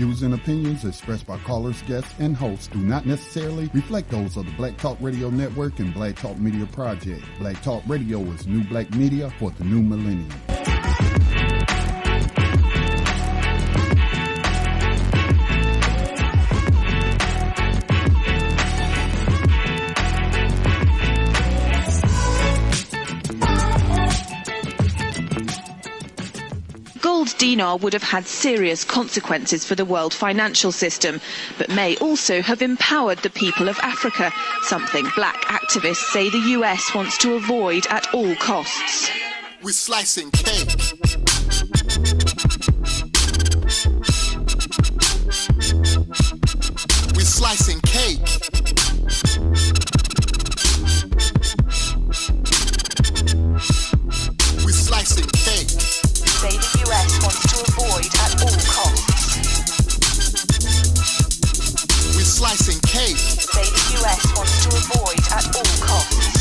views and opinions expressed by callers, guests, and hosts do not necessarily reflect those of the Black Talk Radio Network and Black Talk Media Project. Black Talk Radio is new black media for the new millennium. Gold dinar would have had serious consequences for the world financial system, but may also have empowered the people of Africa, something black activists say the US wants to avoid at all costs. We're slicing cake. We're slicing cake. We're slicing cake. Say the US wants to avoid at all costs. We're slicing cake. Say the US wants to avoid at all costs.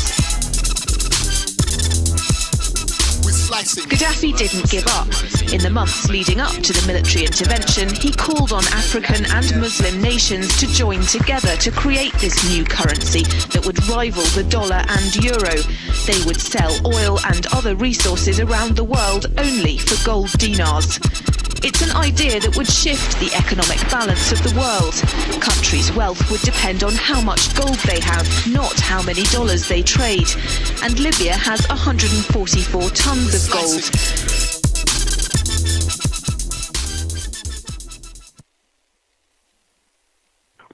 Gaddafi didn't give up. In the months leading up to the military intervention, he called on African and Muslim nations to join together to create this new currency that would rival the dollar and euro. They would sell oil and other resources around the world only for gold dinars. It's an idea that would shift the economic balance of the world. Countries' wealth would depend on how much gold they have, not how many dollars they trade. And Libya has 144 tons of gold.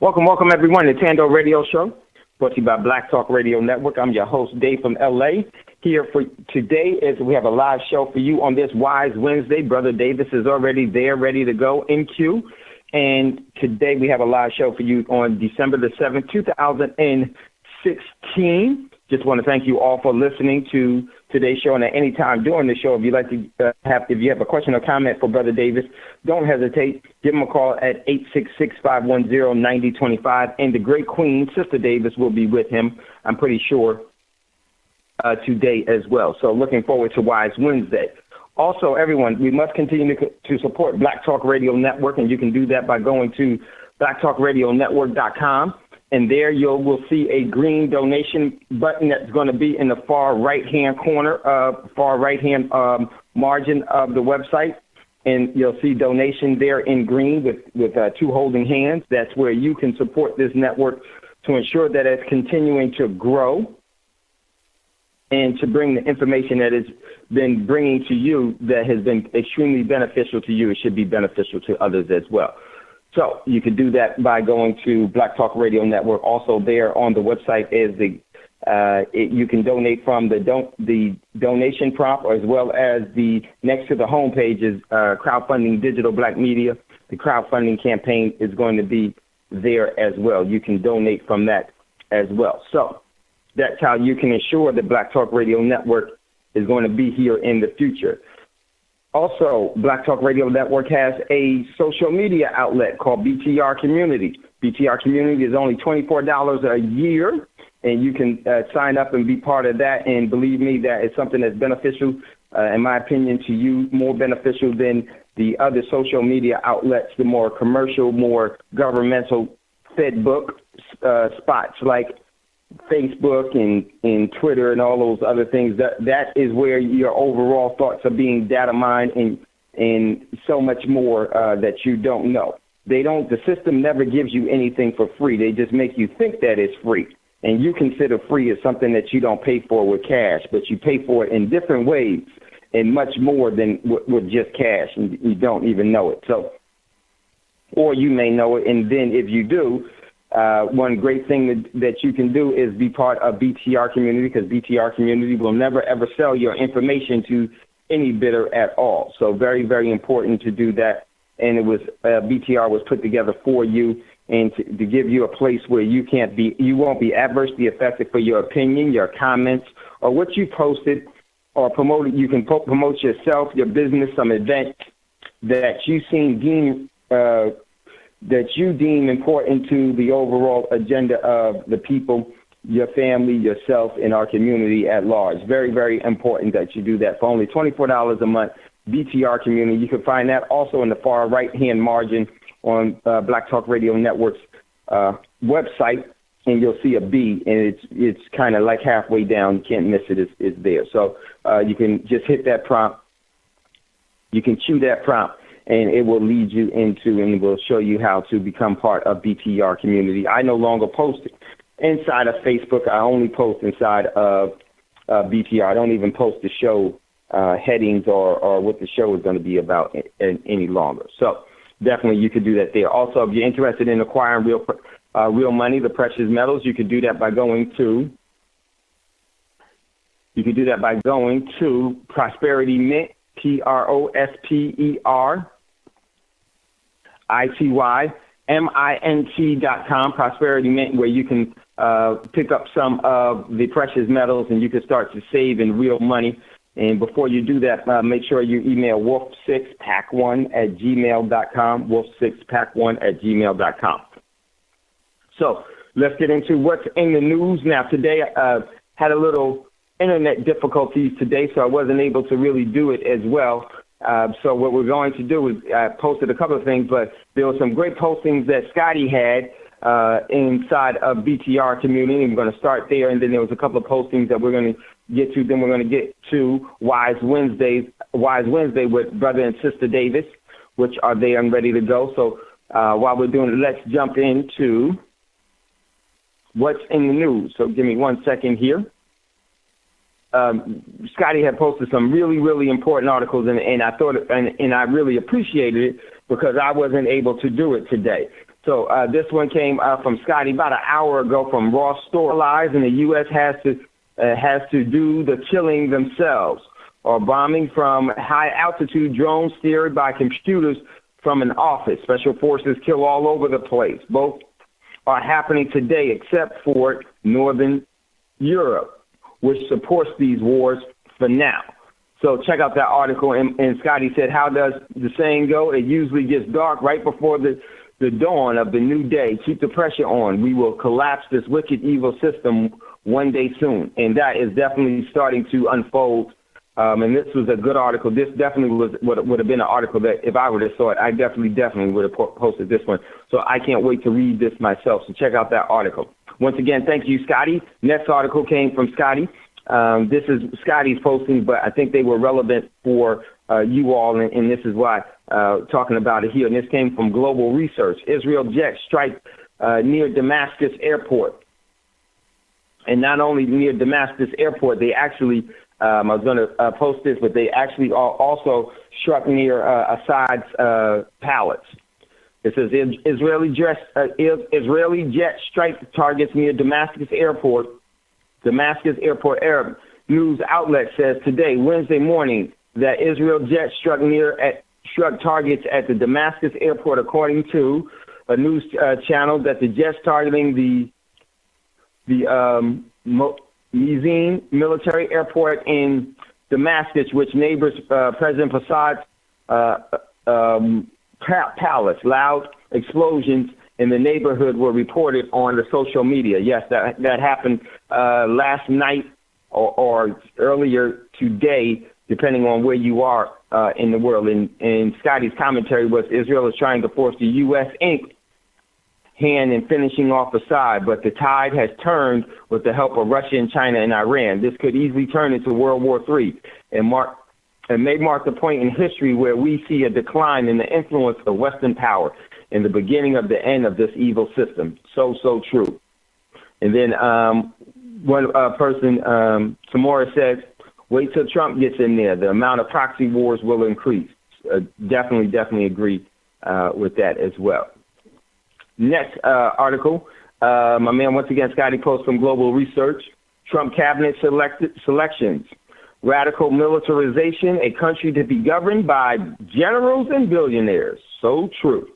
Welcome everyone to Thando Radio Show, brought to you by Black Talk Radio Network. I'm your host, Dave from LA. Here for today is we have a live show for you on this Wise Wednesday. Brother Davis is already there, ready to go in queue. And today we have a live show for you on December the 7th, 2016. Just want to thank you all for listening to today's show. And at any time during the show, if you'd like to if you have a question or comment for Brother Davis, don't hesitate. Give him a call at 866-510-9025. And the great Queen, Sister Davis, will be with him, I'm pretty sure, today as well. So looking forward to Wise Wednesday. Also, everyone, we must continue to support Black Talk Radio Network, and you can do that by going to blacktalkradionetwork.com. And there you will see a green donation button that's going to be in the far right-hand corner, far right-hand margin of the website. And you'll see donation there in green with two holding hands. That's where you can support this network to ensure that it's continuing to grow and to bring the information that it's been bringing to you that has been extremely beneficial to you. It should be beneficial to others as well. So you can do that by going to Black Talk Radio Network. Also there on the website is you can donate from the donation prompt, as well as the next to the homepage is crowdfunding digital black media. The crowdfunding campaign is going to be there as well. You can donate from that as well. So that's how you can ensure that Black Talk Radio Network is going to be here in the future. Also, Black Talk Radio Network has a social media outlet called BTR Community. BTR Community is only $24 a year, and you can sign up and be part of that. And believe me, that is something that's beneficial, in my opinion, to you, more beneficial than the other social media outlets, the more commercial, more governmental fed book spots like Facebook and Twitter and all those other things. That is where your overall thoughts are being data mined and so much more that you don't know. The system never gives you anything for free. They just make you think that it's free. And you consider free as something that you don't pay for with cash, but you pay for it in different ways and much more than with just cash, and you don't even know it. So, or you may know it, and then if you do, one great thing that you can do is be part of BTR Community, because BTR Community will never, ever sell your information to any bidder at all. So very, very important to do that. And it was BTR was put together for you and to give you a place where you won't be adversely affected for your opinion, your comments, or what you posted or promoted. You can promote yourself, your business, some event that you deem important to the overall agenda of the people, your family, yourself, and our community at large. Very, very important that you do that for only $24 a month. BTR Community. You can find that also in the far right-hand margin on Black Talk Radio Network's website, and you'll see a B, and it's kind of like halfway down. You can't miss it. It's there. So you can just hit that prompt. You can cue that prompt, and it will lead you into, and it will show you how to become part of BTR community. I no longer post inside of Facebook. I only post inside of BTR. I don't even post the show headings or what the show is going to be about any longer. So definitely you could do that there. Also, if you're interested in acquiring real money, the precious metals, you could do that by going to Prosperity Mint, PROSPERITYMINT.com, Prosperity Mint, where you can pick up some of the precious metals and you can start to save in real money. And before you do that, make sure you email wolf6pack1@gmail.com, wolf6pack1@gmail.com. So let's get into what's in the news. Now, today I had a little internet difficulties today, so I wasn't able to really do it as well. So what we're going to do is I posted a couple of things, but there were some great postings that Scotty had inside of BTR community. I'm going to start there, and then there was a couple of postings that we're going to get to. Then we're going to get to Wise Wednesday with Brother and Sister Davis, which are there and ready to go. So while we're doing it, let's jump into what's in the news. So give me 1 second here. Scotty had posted some really, really important articles, and I thought, and I really appreciated it because I wasn't able to do it today. So this one came from Scotty about an hour ago from Raw Store Lies, and the U.S. has to do the killing themselves, or bombing from high altitude drones steered by computers from an office. Special forces kill all over the place. Both are happening today, except for Northern Europe, which supports these wars for now. So check out that article. And Scotty said, how does the saying go? It usually gets dark right before the dawn of the new day. Keep the pressure on. We will collapse this wicked, evil system one day soon. And that is definitely starting to unfold. And this was a good article. This definitely would have been an article that if I would have saw it, I definitely would have posted this one. So I can't wait to read this myself. So check out that article. Once again, thank you, Scotty. Next article came from Scotty. This is Scotty's posting, but I think they were relevant for you all, and this is why talking about it here. And this came from Global Research. Israel jets strike near Damascus airport. And not only near Damascus airport, they actually, I was going to post this, but they actually also struck near Assad's palace. It says Israeli jet strike targets near Damascus airport. Damascus airport Arab news outlet says today, Wednesday morning, that Israel jet struck targets at the Damascus airport, according to a news channel that the jets targeting the Mizin military airport in Damascus, which neighbors President Assad's palace. Loud explosions in the neighborhood were reported on the social media. Yes, that happened last night or earlier today, depending on where you are in the world. And Scotty's commentary was Israel is trying to force the U.S. Inc. hand in finishing off Assad, but the tide has turned with the help of Russia and China and Iran. This could easily turn into World War III and may mark the point in history where we see a decline in the influence of Western power and the beginning of the end of this evil system. So true. And then one person, Samora says, wait till Trump gets in there. The amount of proxy wars will increase. Definitely agree with that as well. Next article, my man, once again, Scotty Post from Global Research. Trump cabinet selections. Radical militarization, a country to be governed by generals and billionaires. So true.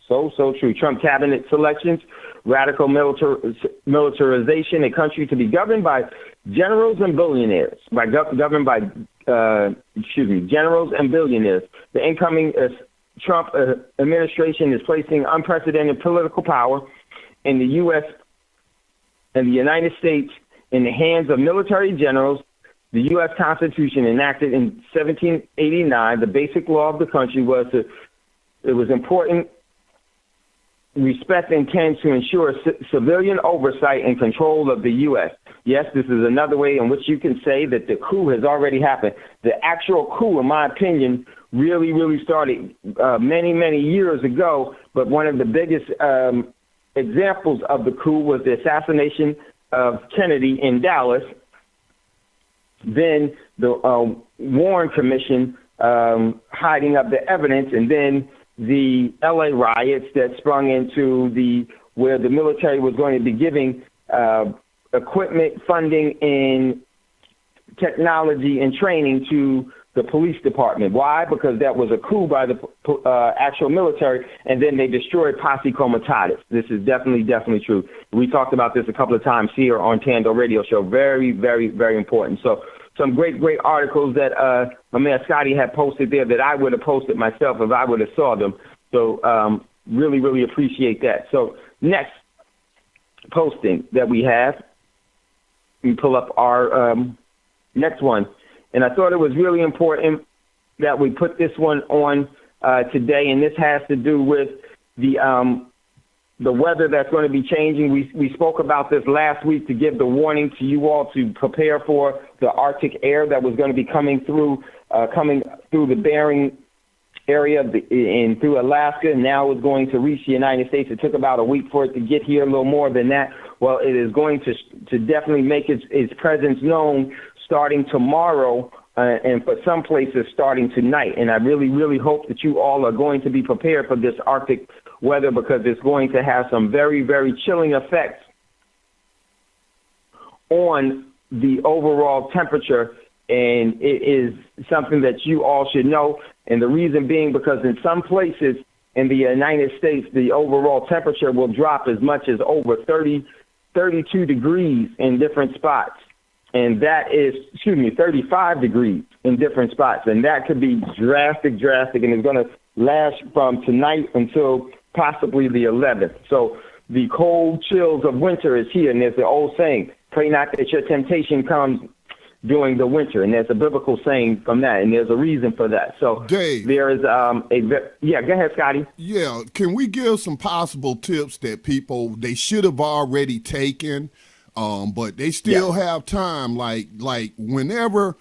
So true. Trump cabinet selections, radical militarization, a country to be governed by generals and billionaires. Governed by generals and billionaires. The incoming Trump administration is placing unprecedented political power in the U.S. and the United States in the hands of military generals. The U.S. Constitution, enacted in 1789, the basic law of the country, was important respect intends to ensure civilian oversight and control of the U.S. Yes, this is another way in which you can say that the coup has already happened. The actual coup, in my opinion, really started many, many years ago. But one of the biggest examples of the coup was the assassination of Kennedy in Dallas. Then the Warren Commission hiding up the evidence, and then the L.A. riots that sprung into where the military was going to be giving equipment, funding, and technology and training to the police department. Why? Because that was a coup by the actual military, and then they destroyed Posse Comitatus. This is definitely true. We talked about this a couple of times here on Thando Radio Show. Very important. So some great articles that my man Scotty had posted there that I would have posted myself if I would have saw them. So really appreciate that. So next posting that we have, we pull up our next one. And I thought it was really important that we put this one on today, and this has to do with the weather that's going to be changing. We spoke about this last week to give the warning to you all to prepare for the Arctic air that was going to be coming through the Bering area and through Alaska, and now it's going to reach the United States. It took about a week for it to get here, a little more than that. Well, it is going to definitely make its presence known starting tomorrow, and for some places starting tonight. And I really hope that you all are going to be prepared for this Arctic weather, because it's going to have some very chilling effects on the overall temperature, and it is something that you all should know. And the reason being because in some places in the United States, the overall temperature will drop as much as over 32 degrees in different spots. And that is, 35 degrees in different spots. And that could be drastic, and it's going to last from tonight until possibly the 11th. So the cold chills of winter is here. And there's the old saying, pray not that your temptation comes during the winter. And there's a biblical saying from that. And there's a reason for that. So Dave, there is yeah, go ahead, Scotty. Yeah, can we give some possible tips that people, they should have already taken, but they still have time, like whenever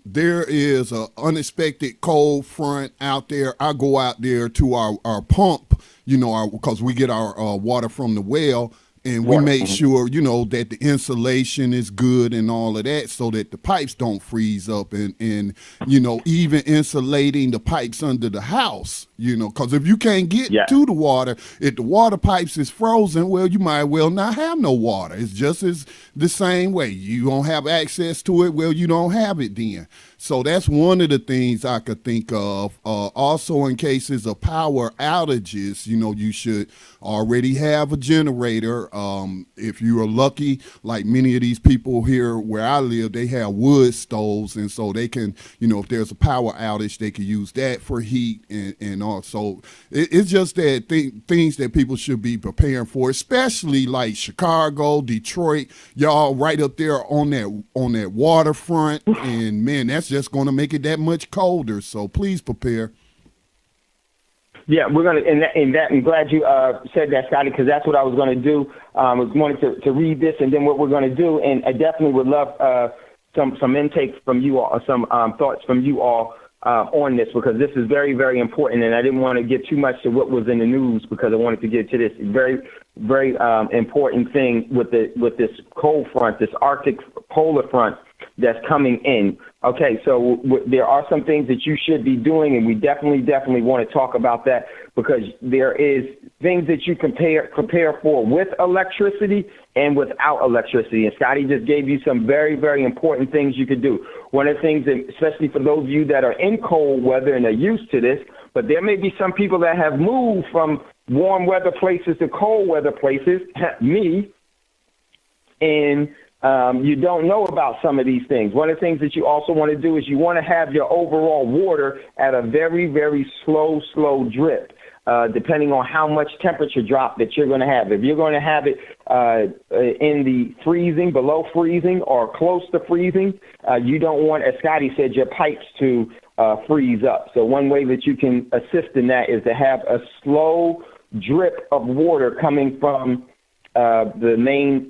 there is an unexpected cold front out there, I go out there to our pump, because we get our water from the well, and we make sure, that the insulation is good and all of that, so that the pipes don't freeze up, and even insulating the pipes under the house, because if you can't get to the water, if the water pipes is frozen, well, you might well not have no water. It's just the same way. You don't have access to it, well, you don't have it then. So that's one of the things I could think of. Also, in cases of power outages, you should already have a generator. If you are lucky, like many of these people here where I live, they have wood stoves, and so they can, if there's a power outage, they can use that for heat and all. So it's just that things that people should be preparing for, especially like Chicago, Detroit, y'all right up there on that waterfront, and man, that's just going to make it that much colder. So please prepare. Yeah, we're going to, I'm glad you said that, Scotty, because that's what I was going to do. I was going to read this, and then what we're going to do, and I definitely would love some intake from you all, some thoughts from you all on this, because this is very important, and I didn't want to get too much to what was in the news, because I wanted to get to this very important thing with this cold front, this Arctic polar front that's coming in. Okay, so there are some things that you should be doing, and we definitely want to talk about that, because there is things that you prepare for with electricity and without electricity. And Scotty just gave you some very important things you could do. One of the things, that, especially for those of you that are in cold weather and are used to this, but there may be some people that have moved from warm weather places to cold weather places, me, and you don't know about some of these things. One of the things that you also want to do is you want to have your overall water at a very slow drip, depending on how much temperature drop that you're going to have. If you're going to have it in the freezing, below freezing, or close to freezing, you don't want, as Scotty said, your pipes to freeze up. So one way that you can assist in that is to have a slow drip of water coming from the main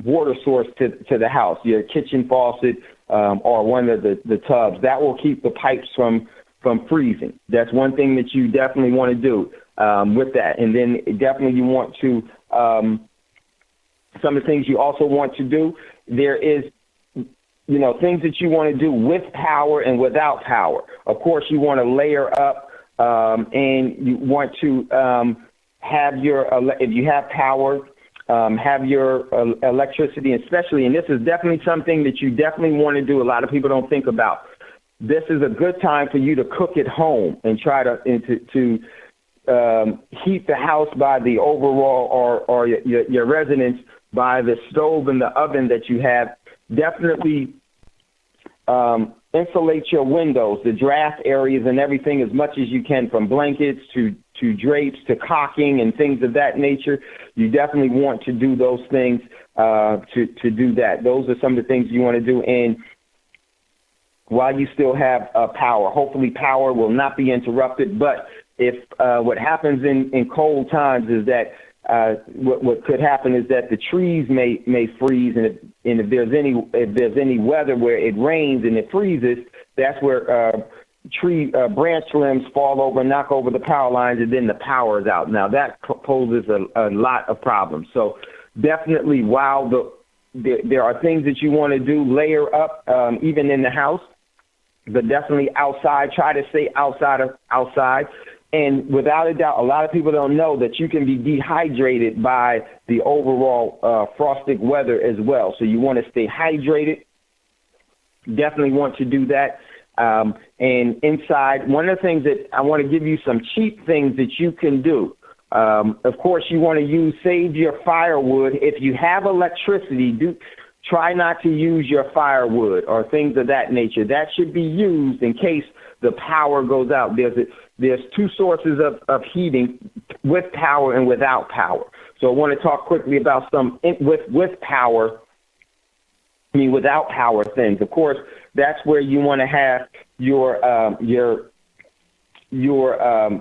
water source to the house, your kitchen faucet or one of the tubs. That will keep the pipes from freezing. That's one thing that you definitely want to do with that. And then definitely you want to, some of the things you also want to do, there is, things that you want to do with power and without power. Of course, you want to layer up and you want to have your, if you have power, have your electricity, especially, and this is definitely something that you definitely want to do. A lot of people don't think about. This is a good time for you to cook at home and try to heat the house by the overall or your residence by the stove and the oven that you have. Definitely insulate your windows, the draft areas and everything as much as you can, from blankets to drapes to caulking and things of that nature. You definitely want to do those things to do that. Those are some of the things you want to do. And while you still have power, hopefully power will not be interrupted. But if what happens in cold times is that what could happen is that the trees may freeze, and if there's any weather where it rains and it freezes, that's where tree branch limbs fall over and knock over the power lines, and then the power is out. Now that poses a lot of problems. So definitely, while there are things that you want to do, layer up even in the house, but definitely outside. Try to stay outside. And without a doubt, a lot of people don't know that you can be dehydrated by the overall frostic weather as well. So you want to stay hydrated. Definitely want to do that. And inside, one of the things that I want to give you some cheap things that you can do. Of course, you want to save your firewood. If you have electricity, try not to use your firewood or things of that nature. That should be used in case the power goes out. There's two sources of heating, with power and without power. So I want to talk quickly about some with power, without power things. Of course, that's where you want to have your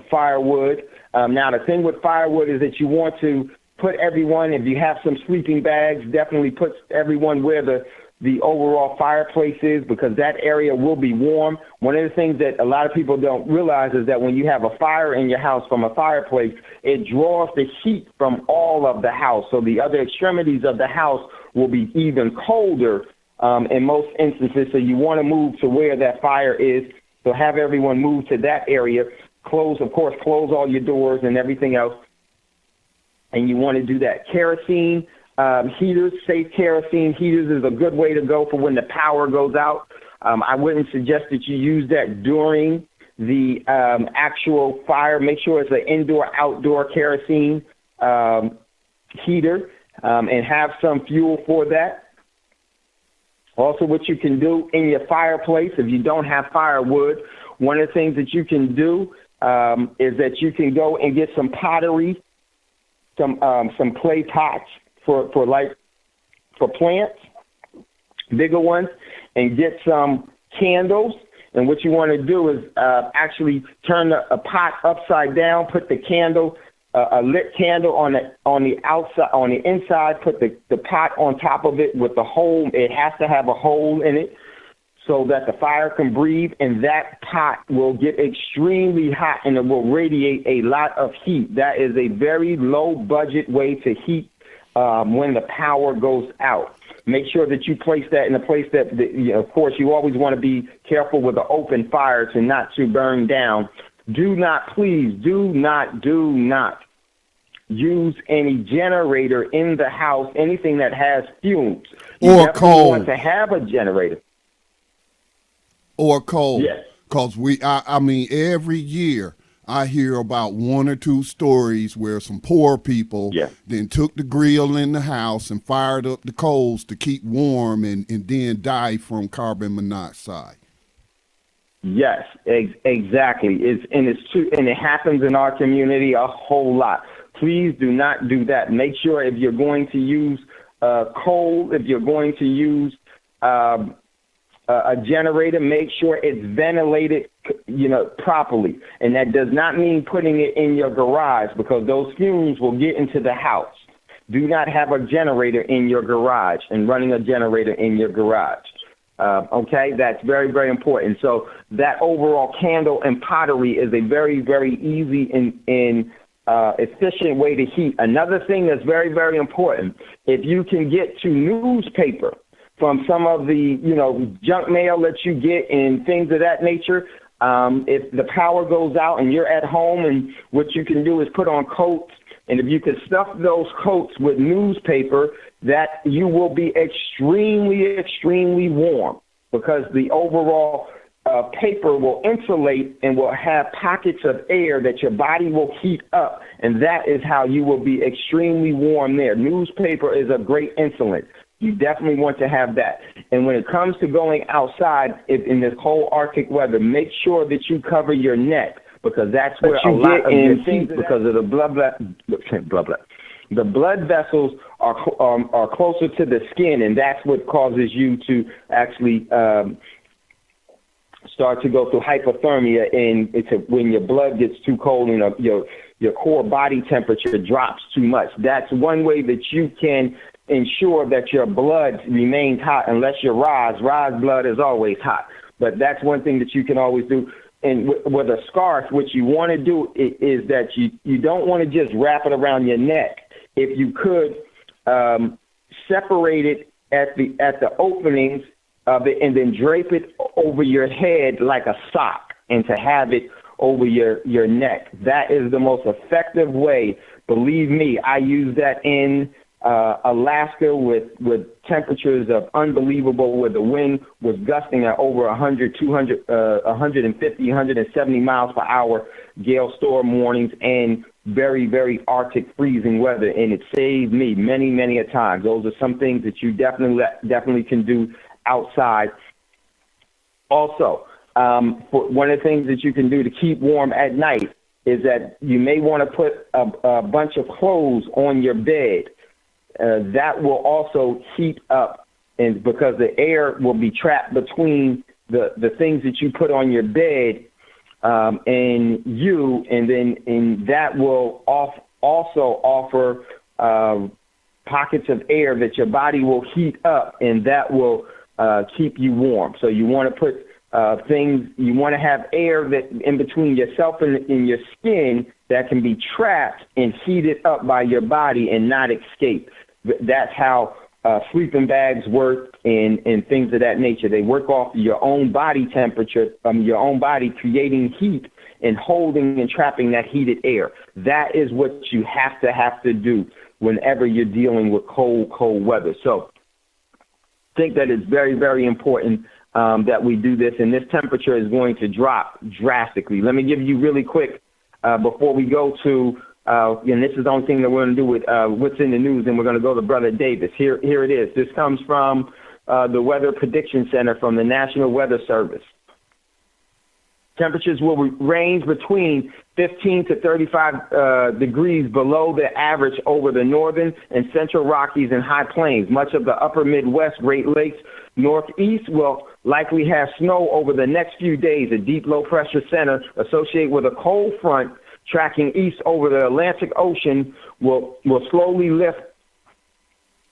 firewood. Now, the thing with firewood is that you want to put everyone, if you have some sleeping bags, definitely put everyone where the overall fireplace is, because that area will be warm. One of the things that a lot of people don't realize is that when you have a fire in your house from a fireplace, it draws the heat from all of the house. So the other extremities of the house will be even colder in most instances. So you want to move to where that fire is. So have everyone move to that area. Close all your doors and everything else. And you want to do that. Kerosene heaters, safe kerosene heaters is a good way to go for when the power goes out. I wouldn't suggest that you use that during the actual fire. Make sure it's an indoor-outdoor kerosene heater and have some fuel for that. Also, what you can do in your fireplace, if you don't have firewood, one of the things that you can do is that you can go and get some pottery, some clay pots for plants, bigger ones, and get some candles. And what you want to do is actually turn a pot upside down, put the candle, a lit candle on the outside, on the inside, put the pot on top of it with the hole. It has to have a hole in it so that the fire can breathe, and that pot will get extremely hot and it will radiate a lot of heat. That is a very low budget way to heat when the power goes out. Make sure that you place that in a place that, of course, you always want to be careful with the open fire to not to burn down. Do not use any generator in the house, anything that has fumes. You or coal. Want to have a generator. Or coal. Yes. Because I mean, every year I hear about one or two stories where some poor people then took the grill in the house and fired up the coals to keep warm and then died from carbon monoxide. Yes, exactly. It's true, and it happens in our community a whole lot. Please do not do that. Make sure if you're going to use coal, if you're going to use a generator, make sure it's ventilated, properly. And that does not mean putting it in your garage, because those fumes will get into the house. Do not have a generator in your garage and running a generator in your garage. Okay, that's very, very important. So that overall candle and pottery is a very, very easy and efficient way to heat. Another thing that's very, very important, if you can get to newspaper from some of the, junk mail that you get and things of that nature, if the power goes out and you're at home, and what you can do is put on coats, and if you can stuff those coats with newspaper, that you will be extremely, extremely warm, because the overall paper will insulate and will have pockets of air that your body will heat up, and that is how you will be extremely warm there. Newspaper is a great insulant. You definitely want to have that. And when it comes to going outside in this cold Arctic weather, make sure that you cover your neck, because that's where a lot of your heat, because of the the blood vessels are closer to the skin, and that's what causes you to actually start to go through hypothermia, and when your blood gets too cold and your core body temperature drops too much. That's one way that you can ensure that your blood remains hot, unless you're Roz. Roz blood is always hot. But that's one thing that you can always do. And with a scarf, what you want to do is that you don't want to just wrap it around your neck. If you could separate it at the openings of it, and then drape it over your head like a sock, and to have it over your neck. That is the most effective way. Believe me, I use that in Alaska with temperatures of unbelievable, where the wind was gusting at over 100, 200, 150, 170 miles per hour, gale storm warnings, and very, very Arctic freezing weather. And it saved me many, many a time. Those are some things that you definitely can do outside. Also, one of the things that you can do to keep warm at night is that you may want to put a bunch of clothes on your bed. That will also heat up, and because the air will be trapped between the things that you put on your bed and you, and that will also offer pockets of air that your body will heat up, and that will keep you warm. So you want to put things, you want to have air that in between yourself and in your skin that can be trapped and heated up by your body and not escape. That's how sleeping bags work and things of that nature. They work off your own body temperature, your own body creating heat and holding and trapping that heated air. That is what you have to do whenever you're dealing with cold weather. So I think that it's very, very important that we do this, and this temperature is going to drop drastically. Let me give you really quick, before we go to, and this is the only thing that we're going to do with what's in the news, and we're going to go to Brother Davis. Here it is. This comes from the Weather Prediction Center from the National Weather Service. Temperatures will range between 15 to 35 degrees below the average over the northern and central Rockies and high plains. Much of the upper Midwest, Great Lakes, Northeast will likely have snow over the next few days. A deep low-pressure center associated with a cold front tracking east over the Atlantic Ocean will slowly lift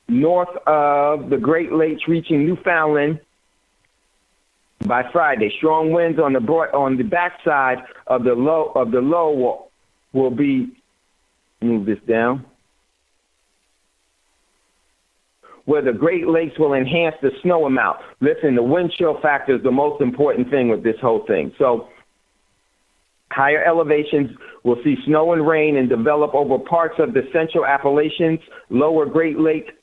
north of the Great Lakes, reaching Newfoundland by Friday. Strong winds on the backside of the low will be, move this down, where the Great Lakes will enhance the snow amount. Listen, the wind chill factor is the most important thing with this whole thing. So higher elevations will see snow and rain and develop over parts of the central Appalachians, lower Great Lakes,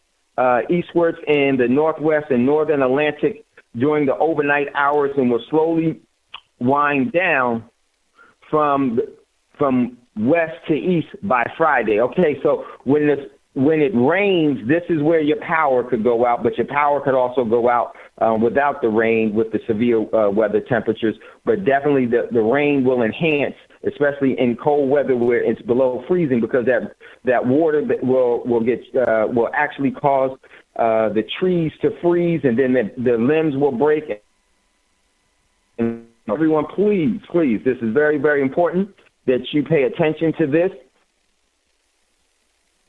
eastwards in the northwest and northern Atlantic during the overnight hours, and will slowly wind down from west to east by Friday. Okay, so when it rains, this is where your power could go out, but your power could also go out without the rain with the severe weather temperatures. But definitely the rain will enhance, especially in cold weather where it's below freezing, because that water that will actually cause the trees to freeze, and then the limbs will break, everyone, please, this is very, very important that you pay attention to this,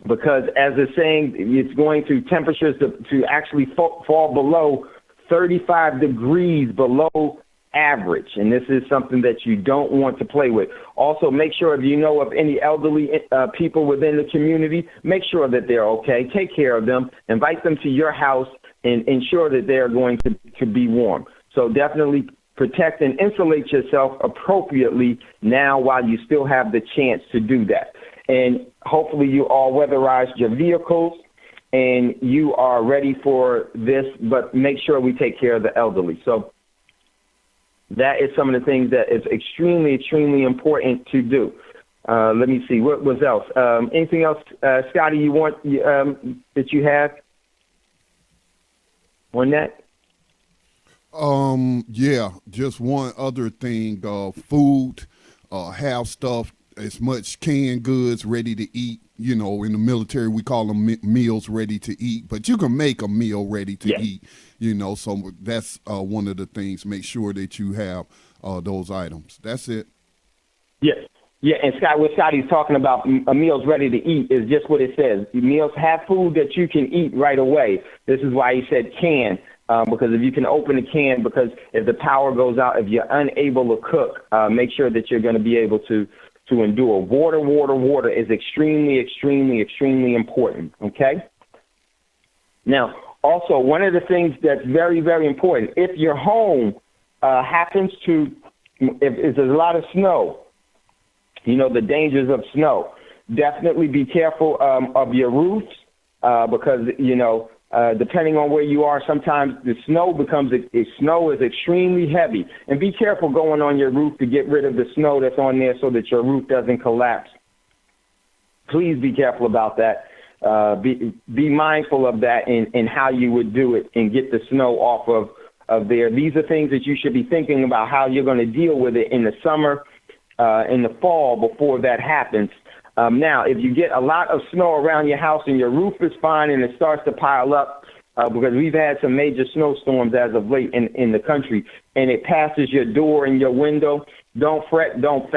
because as it's saying, it's going to temperatures to actually fall below 35 degrees below average, and this is something that you don't want to play with. Also, make sure if you know of any elderly people within the community, make sure that they're okay. Take care of them. Invite them to your house and ensure that they're going to be warm. So definitely protect and insulate yourself appropriately now while you still have the chance to do that. And hopefully you all weatherized your vehicles and you are ready for this, but make sure we take care of the elderly. So that is some of the things that is extremely, extremely important to do. Let me see. What was else? Anything else, Scotty, you want that you have on that? Yeah, just one other thing, food, have stuff, as much canned goods ready to eat. You know, in the military, we call them meals ready to eat, but you can make a meal ready to eat, you know, so that's one of the things. Make sure that you have those items. That's it. Yes. Yeah, and Scott, what Scotty's talking about, meals ready to eat, is just what it says. Meals have food that you can eat right away. This is why he said can. Because if you can open a can, because if the power goes out, if you're unable to cook, make sure that you're going to be able to endure. Water is extremely, extremely, extremely important, okay? Now, also, one of the things that's very, very important, if your home happens to, if there's a lot of snow, you know, the dangers of snow, definitely be careful of your roofs because, you know, depending on where you are, sometimes the snow snow is extremely heavy. And be careful going on your roof to get rid of the snow that's on there so that your roof doesn't collapse. Please be careful about that. Be mindful of that and how you would do it and get the snow off of there. These are things that you should be thinking about how you're going to deal with it in the summer, in the fall before that happens. Now, if you get a lot of snow around your house and your roof is fine and it starts to pile up, because we've had some major snowstorms as of late in the country, and it passes your door and your window, don't fret, don't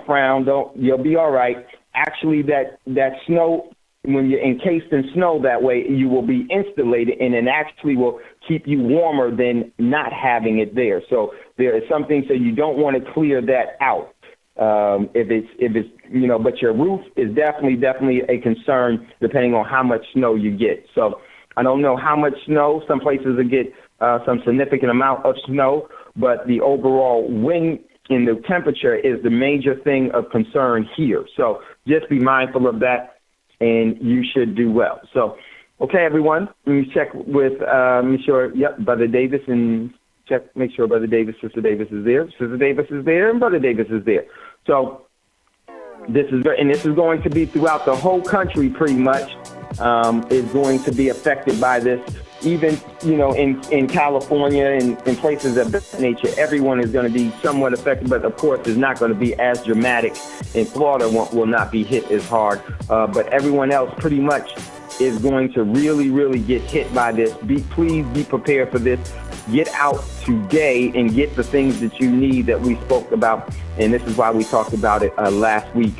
frown, you'll be all right. Actually, that snow, when you're encased in snow that way, you will be insulated, and it actually will keep you warmer than not having it there. So there is something, so you don't want to clear that out. If it's you know, but your roof is definitely a concern depending on how much snow you get. So I don't know how much snow. Some places will get some significant amount of snow, but the overall wind and the temperature is the major thing of concern here. So just be mindful of that, and you should do well. So, okay, everyone, let me check with Brother Davis, and make sure Brother Davis, Sister Davis is there. Sister Davis is there, and Brother Davis is there. So this is going to be throughout the whole country pretty much, is going to be affected by this. Even, you know, in California and in places of that nature, everyone is going to be somewhat affected, but of course it's not going to be as dramatic. In Florida will not be hit as hard, but everyone else pretty much is going to really, really get hit by this. Please be prepared for this. Get out today and get the things that you need that we spoke about. And this is why we talked about it last week,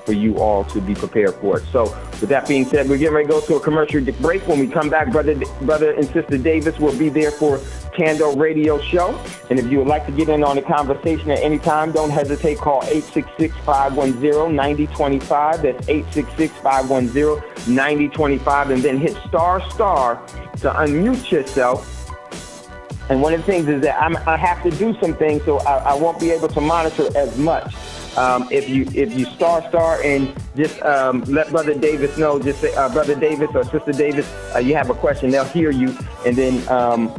for you all to be prepared for it. So with that being said, we're getting ready to go to a commercial break. When we come back, brother and sister Davis will be there for Thando Radio Show. And if you would like to get in on the conversation at any time, don't hesitate. Call 866-510-9025. That's 866-510-9025. And then hit star to unmute yourself. And one of the things is that I have to do some things, so I won't be able to monitor as much. If you star and just let Brother Davis know, just say, Brother Davis or Sister Davis, you have a question, they'll hear you, and then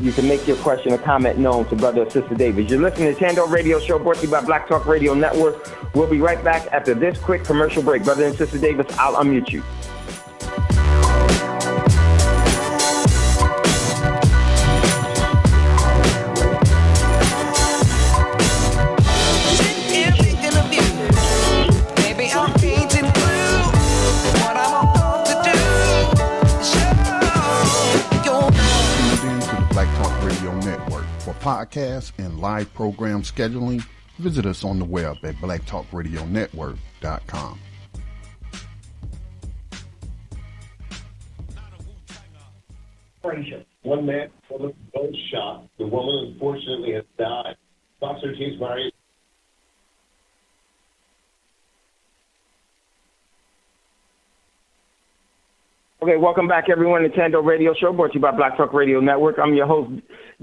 you can make your question or comment known to Brother or Sister Davis. You're listening to Thando Radio Show, brought to you by Black Talk Radio Network. We'll be right back after this quick commercial break. Brother and Sister Davis, I'll unmute you. podcasts and live program scheduling, visit us on the web at blacktalkradionetwork.com. One man, woman, both shot. The woman, unfortunately, has died. Fox 13's Mario. Okay, welcome back, everyone, to Thando Radio Show, brought to you by Black Talk Radio Network. I'm your host,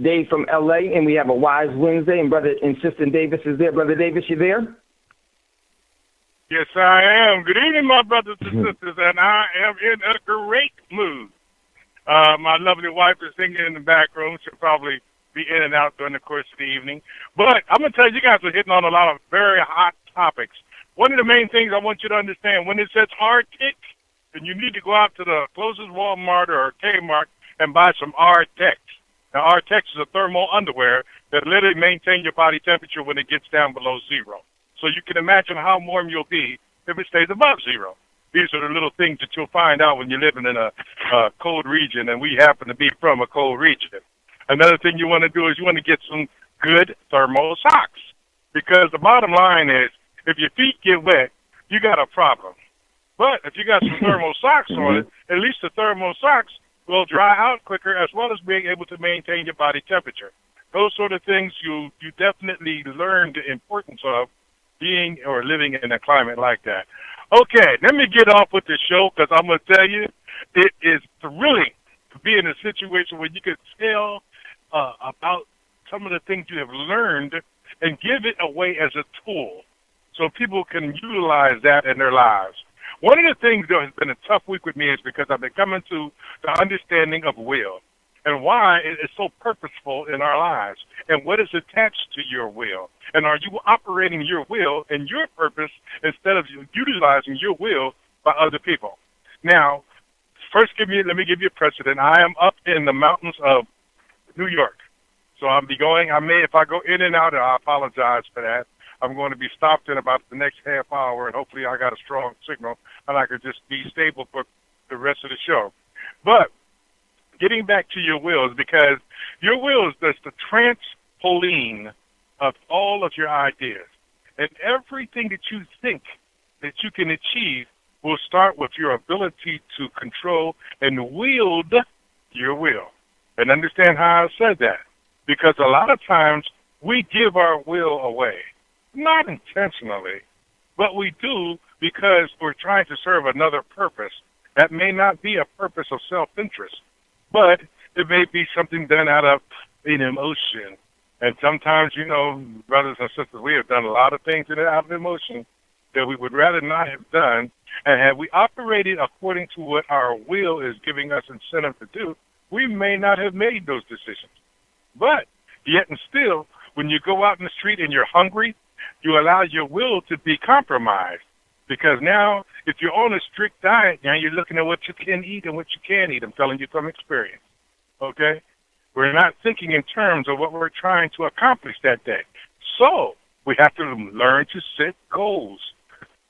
Dave from L.A., and we have a Wise Wednesday, and Brother Insistent Davis is there. Brother Davis, you there? Yes, I am. Good evening, my brothers and sisters, and I am in a great mood. My lovely wife is singing in the back room. She'll probably be in and out during the course of the evening. But I'm going to tell you, you guys are hitting on a lot of very hot topics. One of the main things I want you to understand, when it says Arctic, then you need to go out to the closest Walmart or Kmart and buy some Artex. Now, Artex is a thermal underwear that literally maintains your body temperature when it gets down below zero. So you can imagine how warm you'll be if it stays above zero. These are the little things that you'll find out when you're living in a cold region, and we happen to be from a cold region. Another thing you want to do is you want to get some good thermal socks, because the bottom line is if your feet get wet, you got a problem. But if you got some thermal socks on it, at least the thermal socks will dry out quicker, as well as being able to maintain your body temperature. Those sort of things you definitely learn the importance of being or living in a climate like that. Okay, let me get off with the show, because I'm going to tell you, it is thrilling to be in a situation where you can tell about some of the things you have learned and give it away as a tool so people can utilize that in their lives. One of the things that has been a tough week with me is because I've been coming to the understanding of will and why it is so purposeful in our lives and what is attached to your will. And are you operating your will and your purpose instead of utilizing your will by other people? Now, first, let me give you a precedent. I am up in the mountains of New York. So if I go in and out, I apologize for that. I'm going to be stopped in about the next half hour, and hopefully I got a strong signal, and I could just be stable for the rest of the show. But getting back to your will is because your will is just the trampoline of all of your ideas. And everything that you think that you can achieve will start with your ability to control and wield your will. And understand how I said that. Because a lot of times we give our will away. Not intentionally, but we do because we're trying to serve another purpose. That may not be a purpose of self-interest, but it may be something done out of an emotion. And sometimes, brothers and sisters, we have done a lot of things out of emotion that we would rather not have done. And had we operated according to what our will is giving us incentive to do, we may not have made those decisions. But yet and still, when you go out in the street and you're hungry, you allow your will to be compromised, because now if you're on a strict diet, now you're looking at what you can eat and what you can't eat. I'm telling you from experience, okay? We're not thinking in terms of what we're trying to accomplish that day. So we have to learn to set goals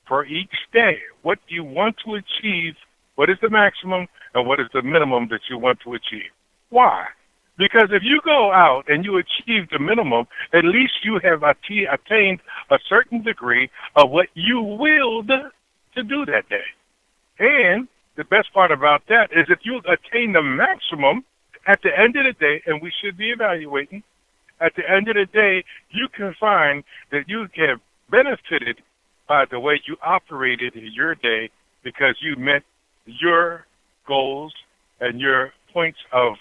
for each day. What do you want to achieve? What is the maximum and what is the minimum that you want to achieve? Why? Because if you go out and you achieve the minimum, at least you have attained a certain degree of what you willed to do that day. And the best part about that is if you attain the maximum at the end of the day, and we should be evaluating, at the end of the day, you can find that you have benefited by the way you operated your day because you met your goals and your points of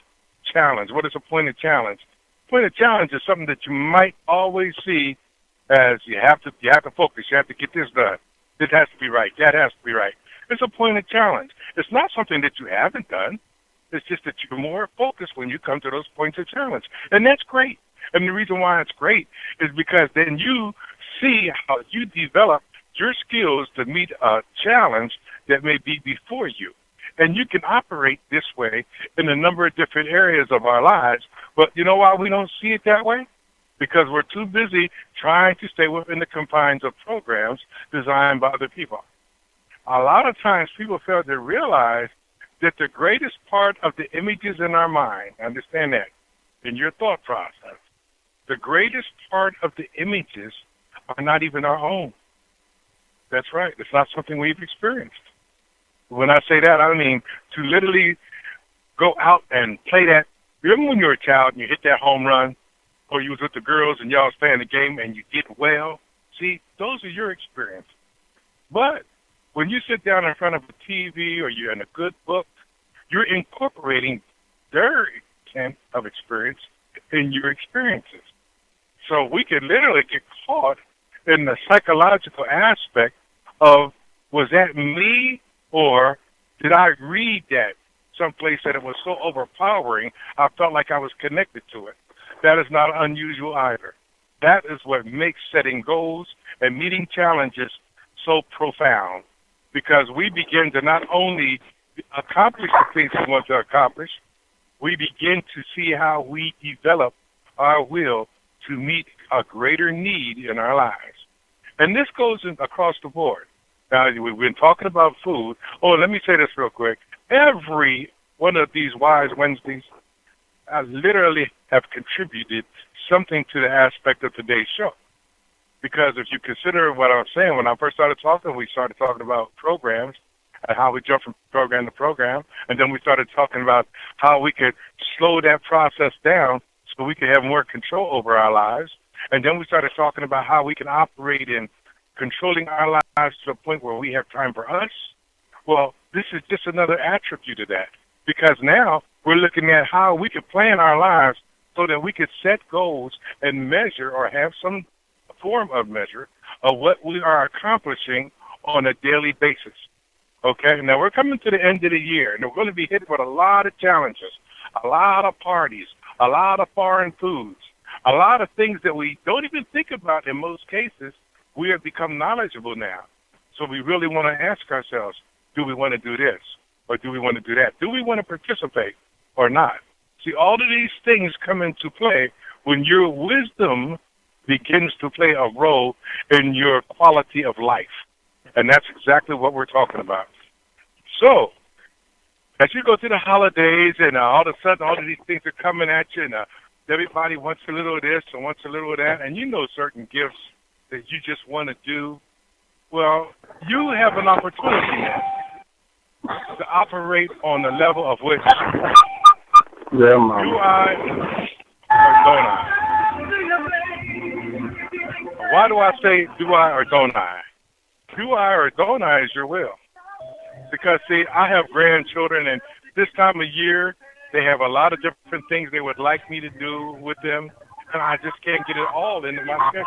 challenge. What is a point of challenge? Point of challenge is something that you might always see as you have to focus. You have to get this done. This has to be right. That has to be right. It's a point of challenge. It's not something that you haven't done. It's just that you're more focused when you come to those points of challenge. And that's great. And the reason why it's great is because then you see how you develop your skills to meet a challenge that may be before you. And you can operate this way in a number of different areas of our lives. But you know why we don't see it that way? Because we're too busy trying to stay within the confines of programs designed by other people. A lot of times people fail to realize that the greatest part of the images in our mind, understand that, in your thought process, the greatest part of the images are not even our own. That's right. It's not something we've experienced. When I say that, I mean to literally go out and play that. Remember when you were a child and you hit that home run, or you was with the girls and y'all was playing the game and you did well? See, those are your experiences. But when you sit down in front of a TV or you're in a good book, you're incorporating their extent of experience in your experiences. So we could literally get caught in the psychological aspect of, was that me, or did I read that someplace that it was so overpowering I felt like I was connected to it? That is not unusual either. That is what makes setting goals and meeting challenges so profound, because we begin to not only accomplish the things we want to accomplish, we begin to see how we develop our will to meet a greater need in our lives. And this goes across the board. Now, we've been talking about food. Oh, let me say this real quick. Every one of these Wise Wednesdays, I literally have contributed something to the aspect of today's show. Because if you consider what I was saying, when I first started talking, we started talking about programs and how we jump from program to program. And then we started talking about how we could slow that process down so we could have more control over our lives. And then we started talking about how we can operate in controlling our lives to the point where we have time for us. Well, this is just another attribute of that, because now we're looking at how we can plan our lives so that we could set goals and measure, or have some form of measure of what we are accomplishing on a daily basis. Okay, now we're coming to the end of the year, and we're going to be hit with a lot of challenges, a lot of parties, a lot of foreign foods, a lot of things that we don't even think about in most cases. We have become knowledgeable now. So we really want to ask ourselves, do we want to do this, or do we want to do that? Do we want to participate or not? See, all of these things come into play when your wisdom begins to play a role in your quality of life. And that's exactly what we're talking about. So, as you go through the holidays and all of a sudden all of these things are coming at you, and everybody wants a little of this and wants a little of that, and you know certain gifts that you just want to do, well, you have an opportunity now to operate on the level of which do I or don't I? Why do I say do I or don't I? Do I or don't I is your will. Because, see, I have grandchildren, and this time of year, they have a lot of different things they would like me to do with them, and I just can't get it all into my schedule.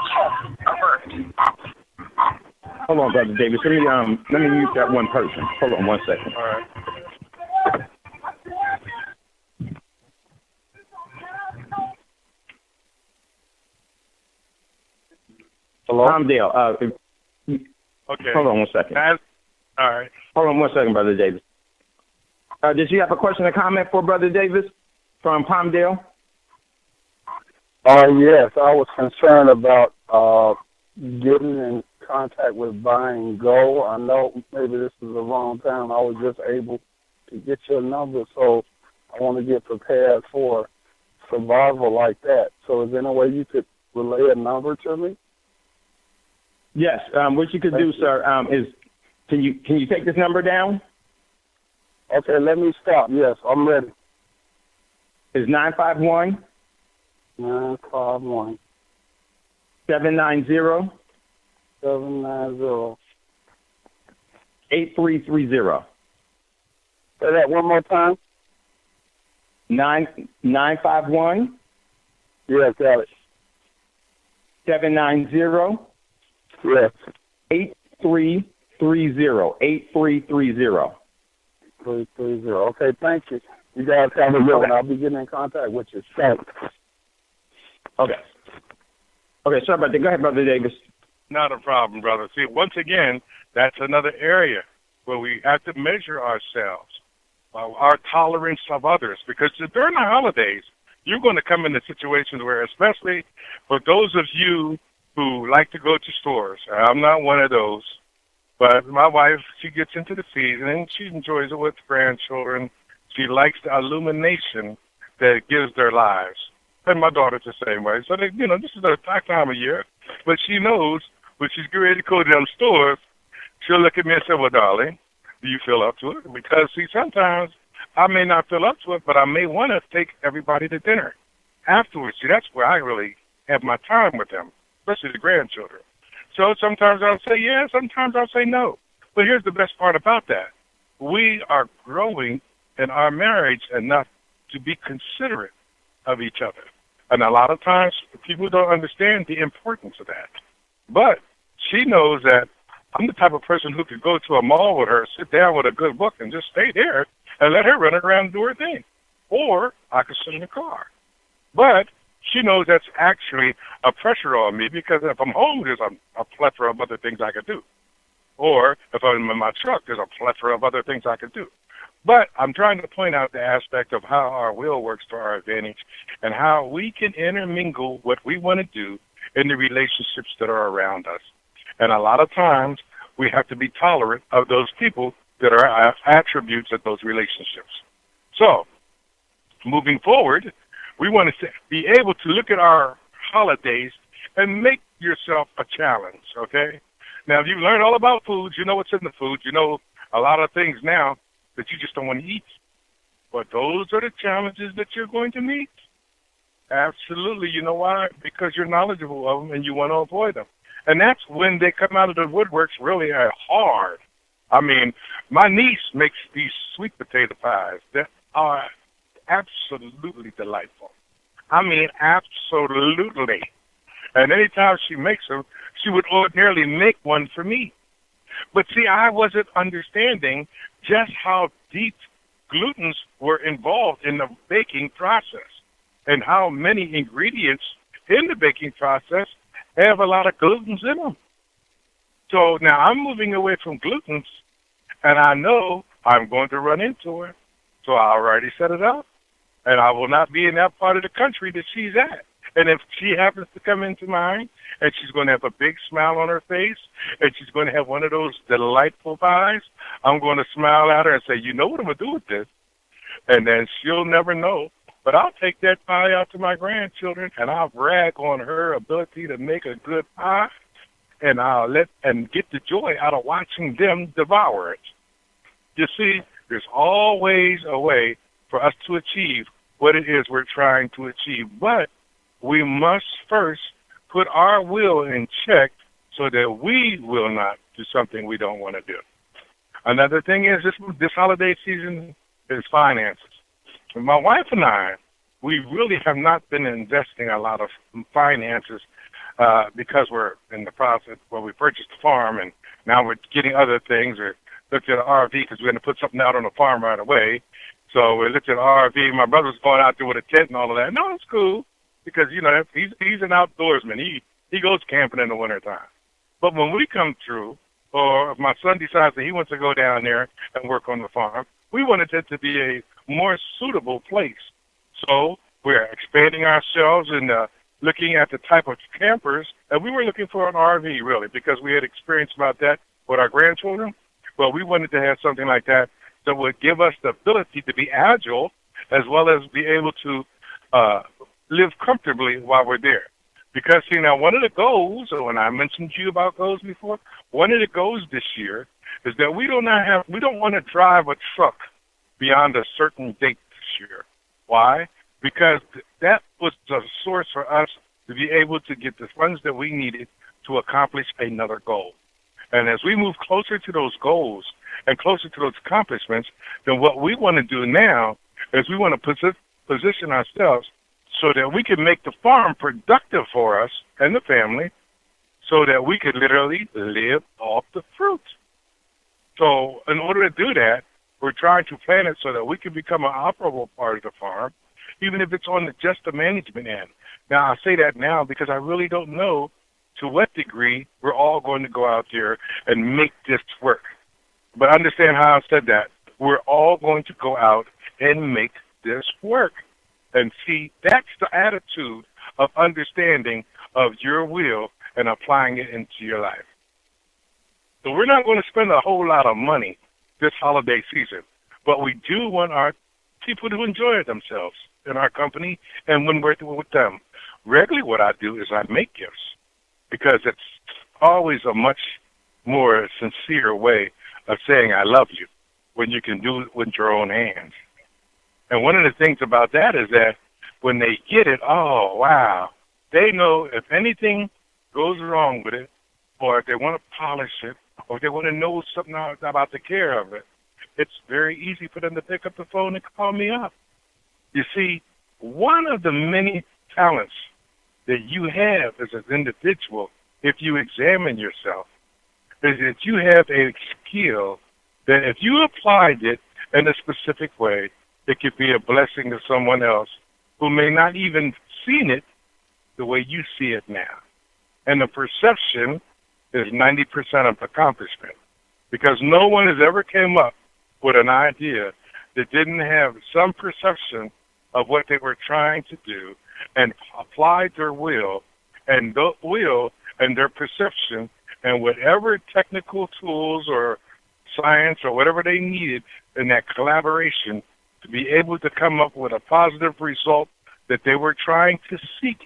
Hold on, Brother Davis. Let me mute that one person. Hold on 1 second. All right. Hello? I'm Dale. Okay. Hold on 1 second. All right. Hold on 1 second, Brother Davis. Did you have a question or comment for Brother Davis from Palmdale? Yes, I was concerned about getting in contact with Buying Go. I know maybe this is the wrong time. I was just able to get your number, so I want to get prepared for survival like that. So is there any way you could relay a number to me? Yes. What you could do, sir, is can you take this number down? Okay, let me stop. Yes, I'm ready. It's 951 951 790 790 8330. Say that one more time. 951 Yes, got it. 790 Yes. 8330. 8330. 330. Okay, thank you. You guys have a good one. I'll be getting in contact with you. Thanks. Okay. Okay, sorry about that. Go ahead, Brother Davis. Not a problem, brother. See, once again, that's another area where we have to measure ourselves, our tolerance of others, because during the holidays, you're going to come into situations where, especially for those of you who like to go to stores, I'm not one of those, but my wife, she gets into the season, she enjoys it with grandchildren. She likes the illumination that it gives their lives. And my daughter's the same way. So, this is the time of year. But she knows when she's getting ready to go to them stores, she'll look at me and say, well, darling, do you feel up to it? Because, see, sometimes I may not feel up to it, but I may want to take everybody to dinner afterwards. See, that's where I really have my time with them, especially the grandchildren. So sometimes I'll say yes, sometimes I'll say no. But here's the best part about that. We are growing in our marriage enough to be considerate of each other. And a lot of times people don't understand the importance of that. But she knows that I'm the type of person who could go to a mall with her, sit down with a good book, and just stay there and let her run around and do her thing. Or I could sit in the car. But she knows that's actually a pressure on me because if I'm home, there's a plethora of other things I could do. Or if I'm in my truck, there's a plethora of other things I could do. But I'm trying to point out the aspect of how our will works to our advantage and how we can intermingle what we want to do in the relationships that are around us. And a lot of times we have to be tolerant of those people that are attributes of those relationships. So, moving forward, we want to be able to look at our holidays and make yourself a challenge, okay? Now, if you learn all about foods, you know what's in the food. You know a lot of things now that you just don't want to eat. But those are the challenges that you're going to meet. Absolutely. You know why? Because you're knowledgeable of them and you want to avoid them. And that's when they come out of the woodworks really hard. I mean, my niece makes these sweet potato pies that are absolutely delightful. I mean, absolutely. And anytime she makes them, she would ordinarily make one for me. But see, I wasn't understanding just how deep glutens were involved in the baking process and how many ingredients in the baking process have a lot of glutens in them. So now I'm moving away from glutens, and I know I'm going to run into her. So I already set it up, and I will not be in that part of the country that she's at. And if she happens to come into mine, and she's going to have a big smile on her face, and she's going to have one of those delightful pies, I'm going to smile at her and say, you know what I'm going to do with this? And then she'll never know. But I'll take that pie out to my grandchildren, and I'll brag on her ability to make a good pie, and I'll get the joy out of watching them devour it. You see, there's always a way for us to achieve what it is we're trying to achieve. But we must first put our will in check so that we will not do something we don't want to do. Another thing is this holiday season is finances. My wife and I, we really have not been investing a lot of finances because we're in the process where we purchased the farm and now we're getting other things. Or looked at an RV because we're going to put something out on the farm right away. So we looked at an RV. My brother's going out there with a tent and all of that. No, it's cool because, you know, he's an outdoorsman. He goes camping in the wintertime. But when we come through, or if my son decides that he wants to go down there and work on the farm, we wanted it to be a more suitable place. So we're expanding ourselves and looking at the type of campers, and we were looking for an RV, really, because we had experience about that with our grandchildren. Well, we wanted to have something like that that would give us the ability to be agile as well as be able to live comfortably while we're there. Because, see, now one of the goals, and when I mentioned to you about goals before, one of the goals this year is that we don't want to drive a truck beyond a certain date this year. Why? Because that was the source for us to be able to get the funds that we needed to accomplish another goal. And as we move closer to those goals and closer to those accomplishments, then what we want to do now is we want to position ourselves so that we can make the farm productive for us and the family so that we could literally live off the fruit. So in order to do that, we're trying to plan it so that we can become an operable part of the farm, even if it's on just the management end. Now, I say that now because I really don't know to what degree we're all going to go out there and make this work. But understand how I said that. We're all going to go out and make this work. And see, that's the attitude of understanding of your will and applying it into your life. So we're not going to spend a whole lot of money this holiday season, but we do want our people to enjoy themselves. in our company and when we're with them. Regularly what I do is I make gifts because it's always a much more sincere way of saying I love you when you can do it with your own hands. And one of the things about that is that when they get it, oh, wow, they know if anything goes wrong with it, or if they want to polish it, or if they want to know something about the care of it, it's very easy for them to pick up the phone and call me up. You see, one of the many talents that you have as an individual, if you examine yourself, is that you have a skill that if you applied it in a specific way, it could be a blessing to someone else who may not even seen it the way you see it now. And the perception is 90% of accomplishment, because no one has ever came up with an idea that didn't have some perception of what they were trying to do and applied their will and their perception and whatever technical tools or science or whatever they needed in that collaboration to be able to come up with a positive result that they were trying to seek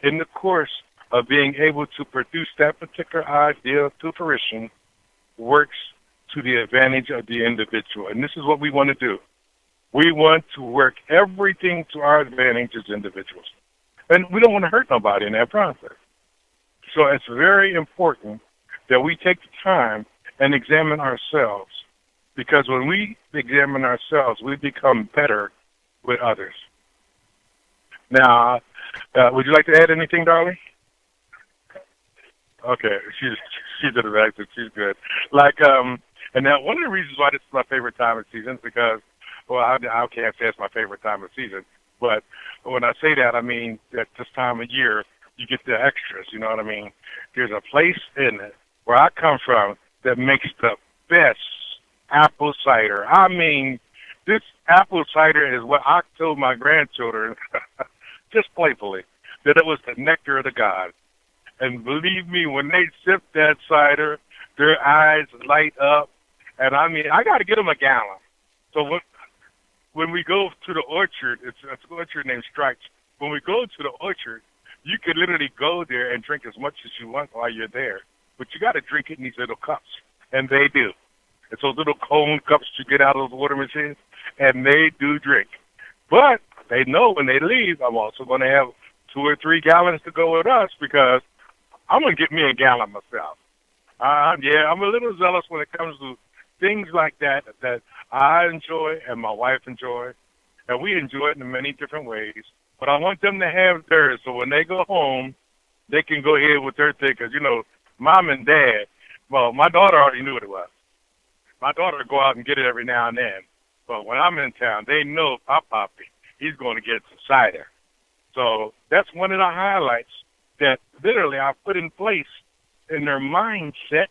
in the course of being able to produce that particular idea to fruition works to the advantage of the individual. And this is what we want to do. We want to work everything to our advantage as individuals. And we don't want to hurt nobody in that process. So it's very important that we take the time and examine ourselves, because when we examine ourselves, we become better with others. Now, would you like to add anything, darling? Okay, she did it active. She's good. And now one of the reasons why this is my favorite time of season is because, well, I can't say it's my favorite time of season, but when I say that, I mean that this time of year you get the extras. You know what I mean? There's a place in it where I come from that makes the best apple cider. I mean, this apple cider is what I told my grandchildren, just playfully, that it was the nectar of the gods. And believe me, when they sip that cider, their eyes light up. And I mean, I got to get them a gallon. So when we go to the orchard, it's an orchard named Stripes. When we go to the orchard, you can literally go there and drink as much as you want while you're there. But you got to drink it in these little cups. And they do. It's those little cone cups you get out of those water machines. And they do drink. But they know when they leave, I'm also going to have 2 or 3 gallons to go with us, because I'm going to get me a gallon myself. Yeah, I'm a little zealous when it comes to things like that I enjoy and my wife enjoy. And we enjoy it in many different ways. But I want them to have theirs, so when they go home, they can go ahead with their thing. Because, you know, mom and dad, well, my daughter already knew what it was. My daughter would go out and get it every now and then. But when I'm in town, they know Poppy, he's going to get some cider. So that's one of the highlights that literally I put in place in their mindset,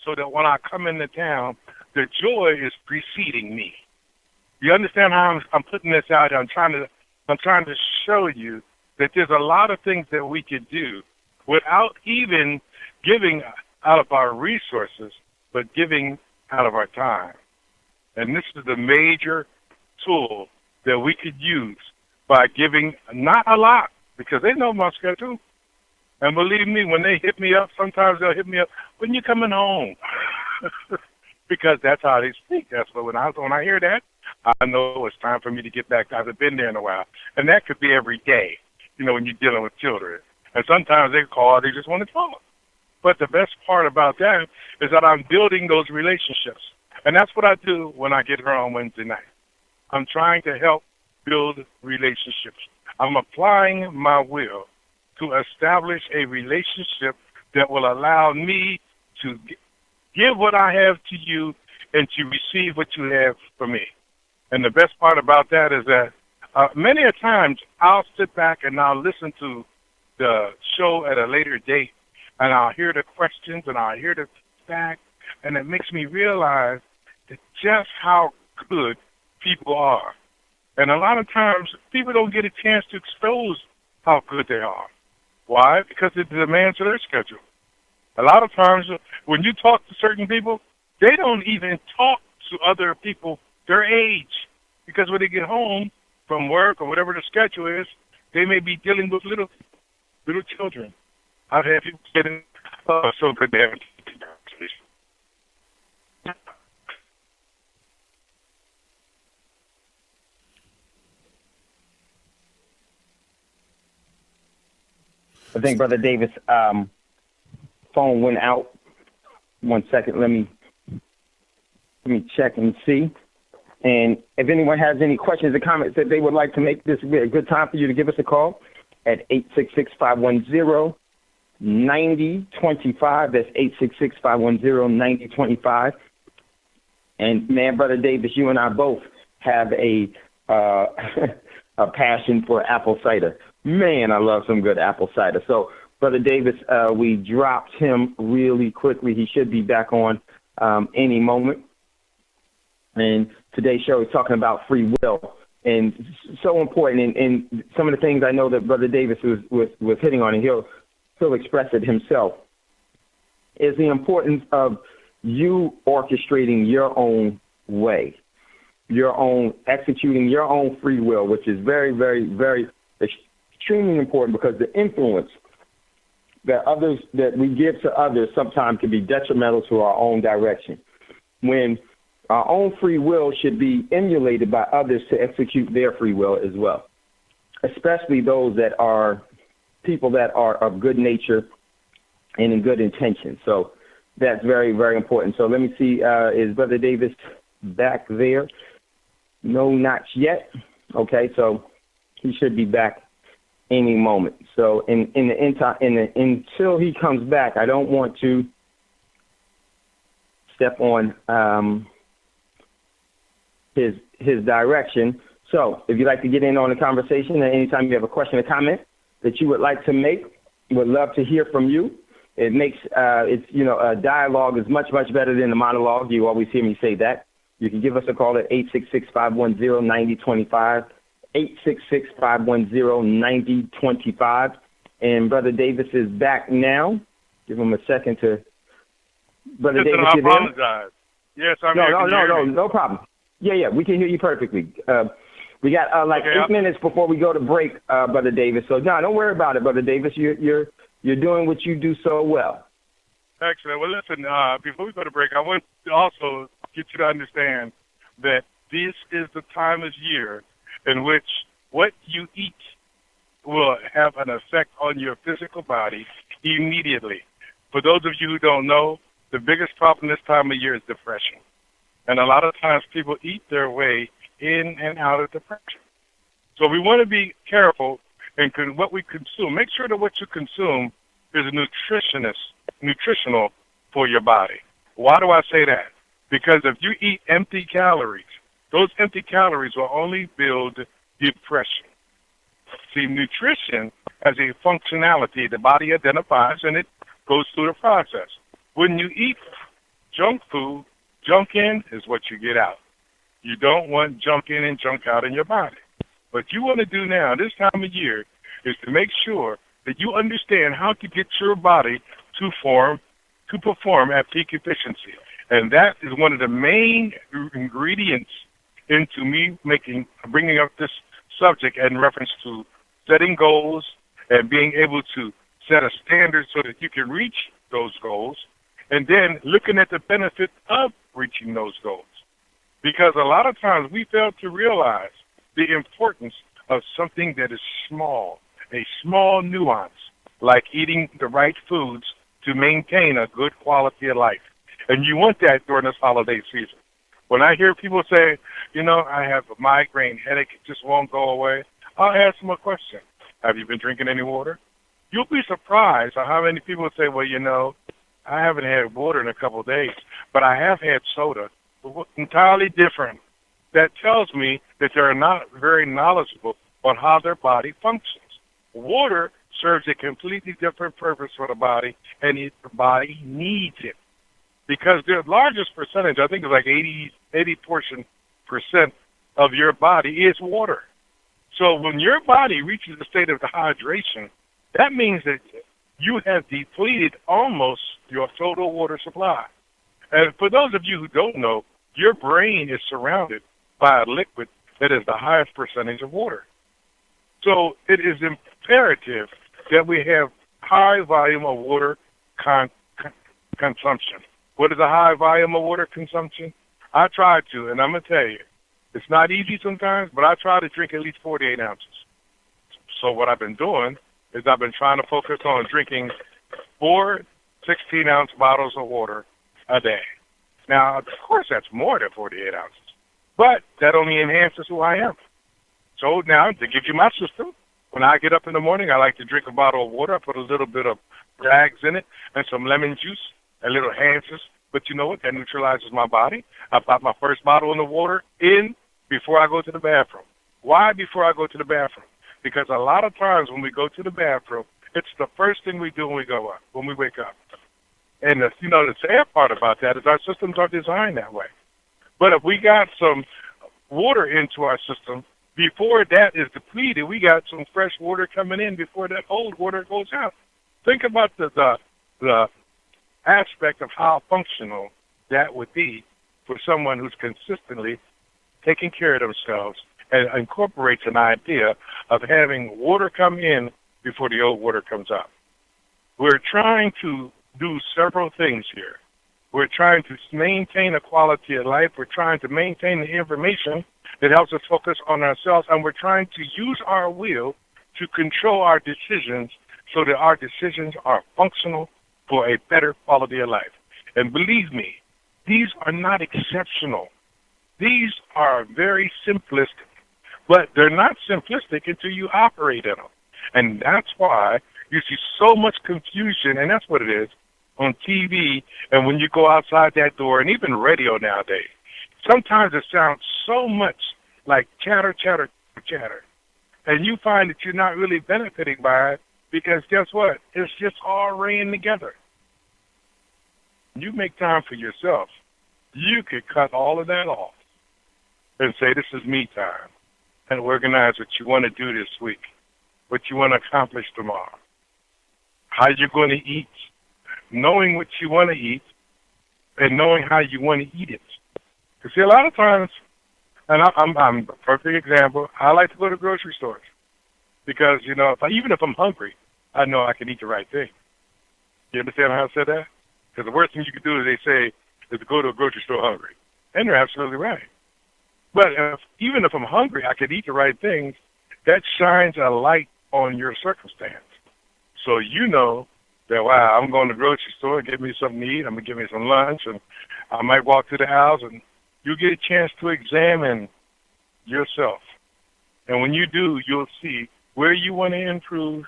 so that when I come into town, the joy is preceding me. You understand how I'm putting this out here? I'm trying to show you that there's a lot of things that we could do without even giving out of our resources, but giving out of our time. And this is the major tool that we could use by giving not a lot, because they know my schedule. And believe me, when they hit me up, sometimes they'll hit me up, when you coming home? Because that's how they speak. That's what when I hear that, I know it's time for me to get back. I haven't been there in a while. And that could be every day, you know, when you're dealing with children. And sometimes they call, they just want to talk. But the best part about that is that I'm building those relationships. And that's what I do when I get here on Wednesday night. I'm trying to help build relationships. I'm applying my will to establish a relationship that will allow me to give what I have to you and to receive what you have for me. And the best part about that is that many a times I'll sit back and I'll listen to the show at a later date, and I'll hear the questions and I'll hear the feedback, and it makes me realize that just how good people are. And a lot of times people don't get a chance to expose how good they are. Why? Because it demands of their schedule. A lot of times when you talk to certain people, they don't even talk to other people their age, because when they get home, from work or whatever the schedule is, they may be dealing with little children. I've had people getting, oh, so good to have it. I think Brother Davis' phone went out. 1 second. Let me check and see. And if anyone has any questions or comments that they would like to make, this would be a good time for you to give us a call at 866-510-9025. That's 866-510-9025. And man, Brother Davis, you and I both have a a passion for apple cider. Man, I love some good apple cider. So, Brother Davis, we dropped him really quickly. He should be back on any moment. And today's show is talking about free will, and so important. And some of the things I know that Brother Davis was hitting on, and he'll express it himself, is the importance of you orchestrating your own way, executing your own free will, which is very, very, very extremely important, because the influence that we give to others sometimes can be detrimental to our own direction. When our own free will should be emulated by others to execute their free will as well, especially those that are people that are of good nature and in good intention. So that's very, very important. So let me see, is Brother Davis back there? No, not yet. Okay, so he should be back any moment. So until he comes back, I don't want to step on his direction. So if you'd like to get in on the conversation, and anytime you have a question or comment that you would like to make, would love to hear from you. It makes a dialogue is much, much better than the monologue. You always hear me say that. You can give us a call at 866-510-9025, 866-510-9025. And Brother Davis is back now. Give him a second to. Brother Listen, Davis, I apologize. Yes, I'm here. No problem. Yeah, we can hear you perfectly. We got 8 minutes before we go to break, Brother Davis. So, no, don't worry about it, Brother Davis. You're doing what you do so well. Excellent. Well, listen, before we go to break, I want to also get you to understand that this is the time of year in which what you eat will have an effect on your physical body immediately. For those of you who don't know, the biggest problem this time of year is depression. And a lot of times people eat their way in and out of depression. So we want to be careful in what we consume. Make sure that what you consume is nutritional for your body. Why do I say that? Because if you eat empty calories, those empty calories will only build depression. See, nutrition has a functionality the body identifies, and it goes through the process. When you eat junk food, junk in is what you get out. You don't want junk in and junk out in your body. What you want to do now, this time of year, is to make sure that you understand how to get your body to perform at peak efficiency. And that is one of the main ingredients into me bringing up this subject in reference to setting goals and being able to set a standard so that you can reach those goals, and then looking at the benefit of reaching those goals. Because a lot of times we fail to realize the importance of something that is small, a small nuance, like eating the right foods to maintain a good quality of life. And you want that during this holiday season. When I hear people say, I have a migraine headache, it just won't go away, I'll ask them a question. Have you been drinking any water? You'll be surprised at how many people say, well, I haven't had water in a couple of days, but I have had soda. Entirely different. That tells me that they're not very knowledgeable on how their body functions. Water serves a completely different purpose for the body, and the body needs it. Because the largest percentage, I think it's like 80% of your body is water. So when your body reaches a state of dehydration, that means that you have depleted almost your total water supply. And for those of you who don't know, your brain is surrounded by a liquid that is the highest percentage of water. So it is imperative that we have high volume of water consumption. What is a high volume of water consumption? I try to, and I'm going to tell you, it's not easy sometimes, but I try to drink at least 48 ounces. So what I've been doing is I've been trying to focus on drinking 4 16-ounce bottles of water a day. Now, of course, that's more than 48 ounces, but that only enhances who I am. So now, to give you my system, when I get up in the morning, I like to drink a bottle of water. I put a little bit of rags in it and some lemon juice, a little Hansis. But you know what? That neutralizes my body. I pop my first bottle of the water in before I go to the bathroom. Why before I go to the bathroom? Because a lot of times when we go to the bathroom, it's the first thing we do when we go up, when we wake up. And the sad part about that is our systems are designed that way. But if we got some water into our system, before that is depleted, we got some fresh water coming in before that old water goes out. Think about the aspect of how functional that would be for someone who's consistently taking care of themselves and incorporates an idea of having water come in before the old water comes out. We're trying to do several things here. We're trying to maintain a quality of life. We're trying to maintain the information that helps us focus on ourselves, and we're trying to use our will to control our decisions so that our decisions are functional for a better quality of life. And believe me, these are not exceptional. These are very simplistic, but they're not simplistic until you operate in them. And that's why you see so much confusion, and that's what it is, on TV and when you go outside that door, and even radio nowadays. Sometimes it sounds so much like chatter, chatter, chatter. And you find that you're not really benefiting by it because guess what? It's just all ran together. You make time for yourself. You could cut all of that off and say, this is me time, and organize what you want to do this week, what you want to accomplish tomorrow, how you're going to eat, knowing what you want to eat, and knowing how you want to eat it. Because see, a lot of times, and I'm a perfect example, I like to go to grocery stores because, even if I'm hungry, I know I can eat the right thing. You understand how I said that? Because the worst thing you can do, is they say, is to go to a grocery store hungry. And they're absolutely right. But even if I'm hungry, I could eat the right things. That shines a light on your circumstance. So you know that, wow, I'm going to the grocery store and get me something to eat. I'm going to get me some lunch, and I might walk to the house, and you get a chance to examine yourself. And when you do, you'll see where you want to improve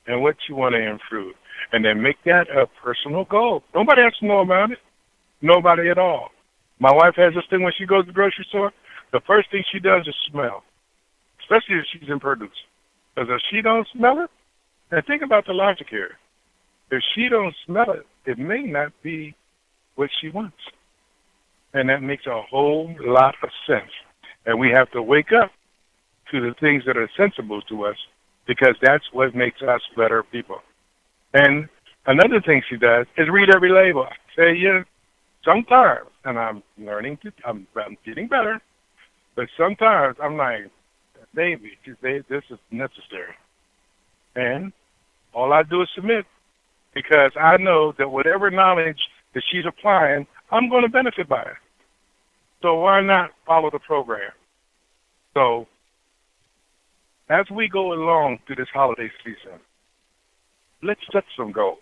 and what you want to improve. And then make that a personal goal. Nobody has to know about it. Nobody at all. My wife has this thing when she goes to the grocery store. The first thing she does is smell, especially if she's in produce. Because if she don't smell it, and think about the logic here. If she don't smell it, it may not be what she wants. And that makes a whole lot of sense. And we have to wake up to the things that are sensible to us because that's what makes us better people. And another thing she does is read every label. I say, sometimes, and I'm getting better, but sometimes I'm like, baby, this is necessary. And all I do is submit because I know that whatever knowledge that she's applying, I'm going to benefit by it. So why not follow the program? So as we go along through this holiday season, let's set some goals.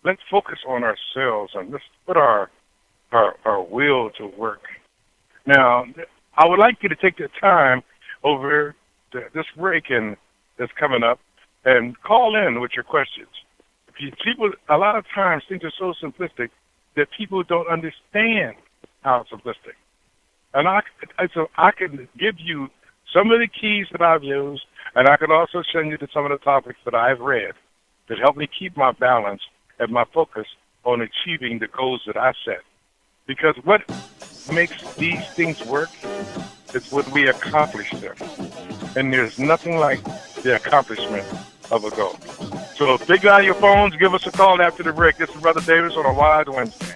Let's focus on ourselves and let's put our will to work. Now, I would like you to take the time over this break that's coming up and call in with your questions. People, a lot of times, things are so simplistic that people don't understand how simplistic. And I can give you some of the keys that I've used, and I can also send you to some of the topics that I've read that help me keep my balance and my focus on achieving the goals that I set. Because what makes these things work is when we accomplish them. And there's nothing like the accomplishment of a goal. So take out your phones, give us a call after the break. This is Brother Davis on a Wise Wednesday.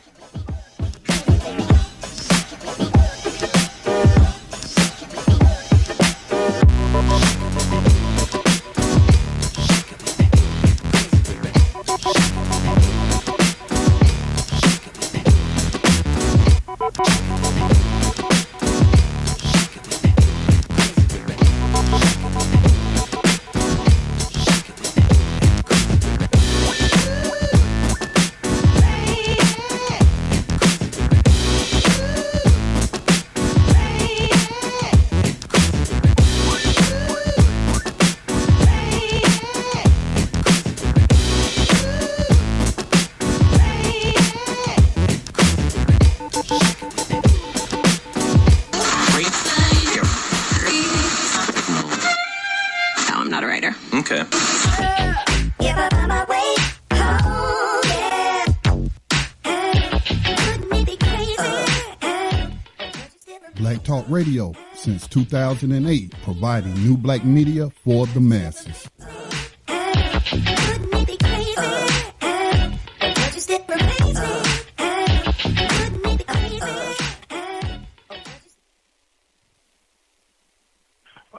Black Talk Radio since 2008, providing new black media for the masses.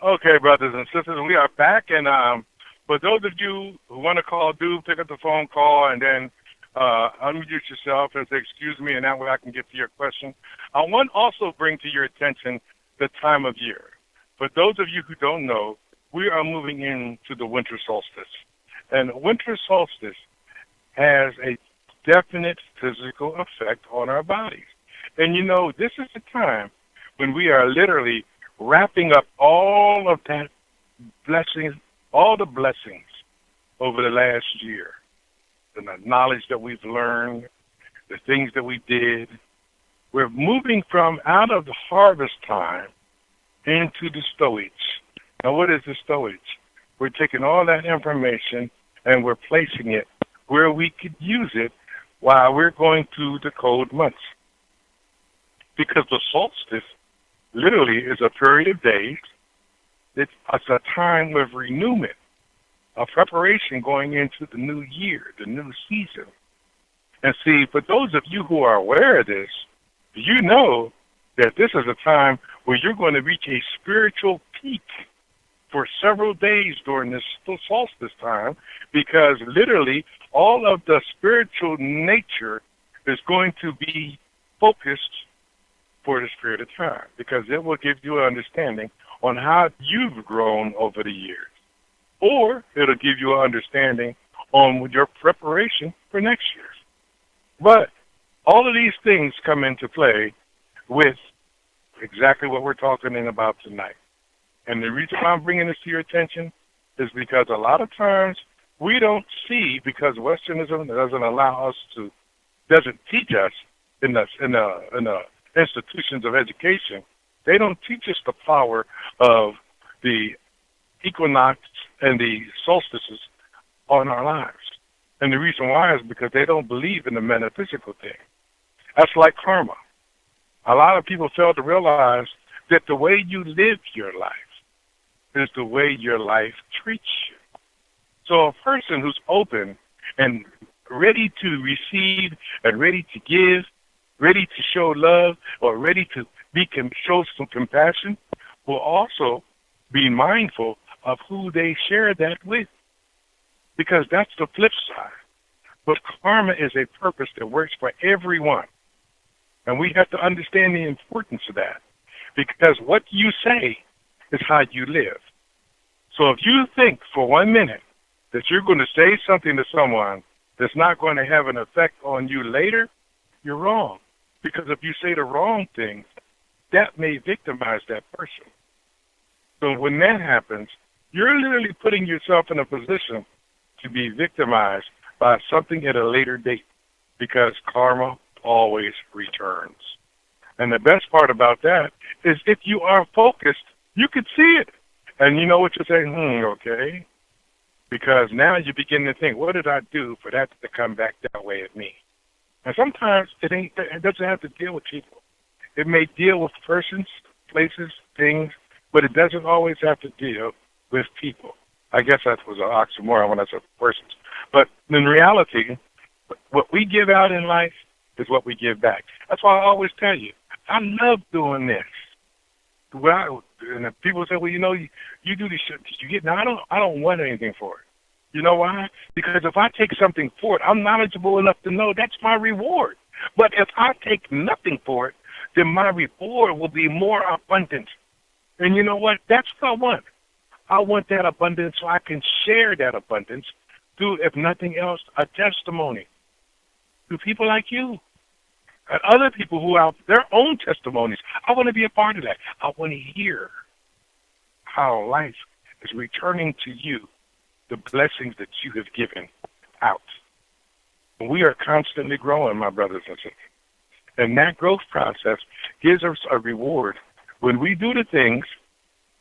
Okay, brothers and sisters, we are back, and for those of you who want to call, do pick up the phone call and then unmute yourself and say, excuse me, and that way I can get to your question. I want to also bring to your attention the time of year. For those of you who don't know, we are moving into the winter solstice. And winter solstice has a definite physical effect on our bodies. And you know, this is the time when we are literally wrapping up all of that blessings, all the blessings over the last year. The knowledge that we've learned, the things that we did. We're moving from out of the harvest time into the stowage. Now, what is the stowage? We're taking all that information and we're placing it where we could use it while we're going through the cold months. Because the solstice literally is a period of days. It's a time of renewal, a preparation going into the new year, the new season. And see, for those of you who are aware of this, you know that this is a time where you're going to reach a spiritual peak for several days during this solstice time, because literally all of the spiritual nature is going to be focused for this period of time, because it will give you an understanding on how you've grown over the years. Or it'll give you an understanding on your preparation for next year. But all of these things come into play with exactly what we're talking about tonight. And the reason why I'm bringing this to your attention is because a lot of times we don't see, because Westernism doesn't teach us in the institutions of education. They don't teach us the power of the equinox and the solstices on our lives. And the reason why is because they don't believe in the metaphysical thing. That's like karma. A lot of people fail to realize that the way you live your life is the way your life treats you. So a person who's open and ready to receive and ready to give, ready to show love, or ready to show some compassion, will also be mindful of who they share that with, because that's the flip side. But karma is a purpose that works for everyone, and we have to understand the importance of that, because what you say is how you live. So if you think for 1 minute that you're going to say something to someone that's not going to have an effect on you later, you're wrong. Because if you say the wrong thing, that may victimize that person. So when that happens, you're literally putting yourself in a position to be victimized by something at a later date, because karma always returns. And the best part about that is if you are focused, you can see it. And you know what you're saying? Okay. Because now you begin to think, what did I do for that to come back that way at me? And sometimes it doesn't have to deal with people. It may deal with persons, places, things, but it doesn't always have to deal with people. I guess that was an oxymoron when I said persons. But in reality, what we give out in life is what we give back. That's why I always tell you, I love doing this. And if people say, well, you know, you do this shit, you get. Now, I don't want anything for it. You know why? Because if I take something for it, I'm knowledgeable enough to know that's my reward. But if I take nothing for it, then my reward will be more abundant. And you know what? That's what I want. I want that abundance so I can share that abundance through, if nothing else, a testimony to people like you and other people who have their own testimonies. I want to be a part of that. I want to hear how life is returning to you the blessings that you have given out. We are constantly growing, my brothers and sisters. And that growth process gives us a reward when we do the things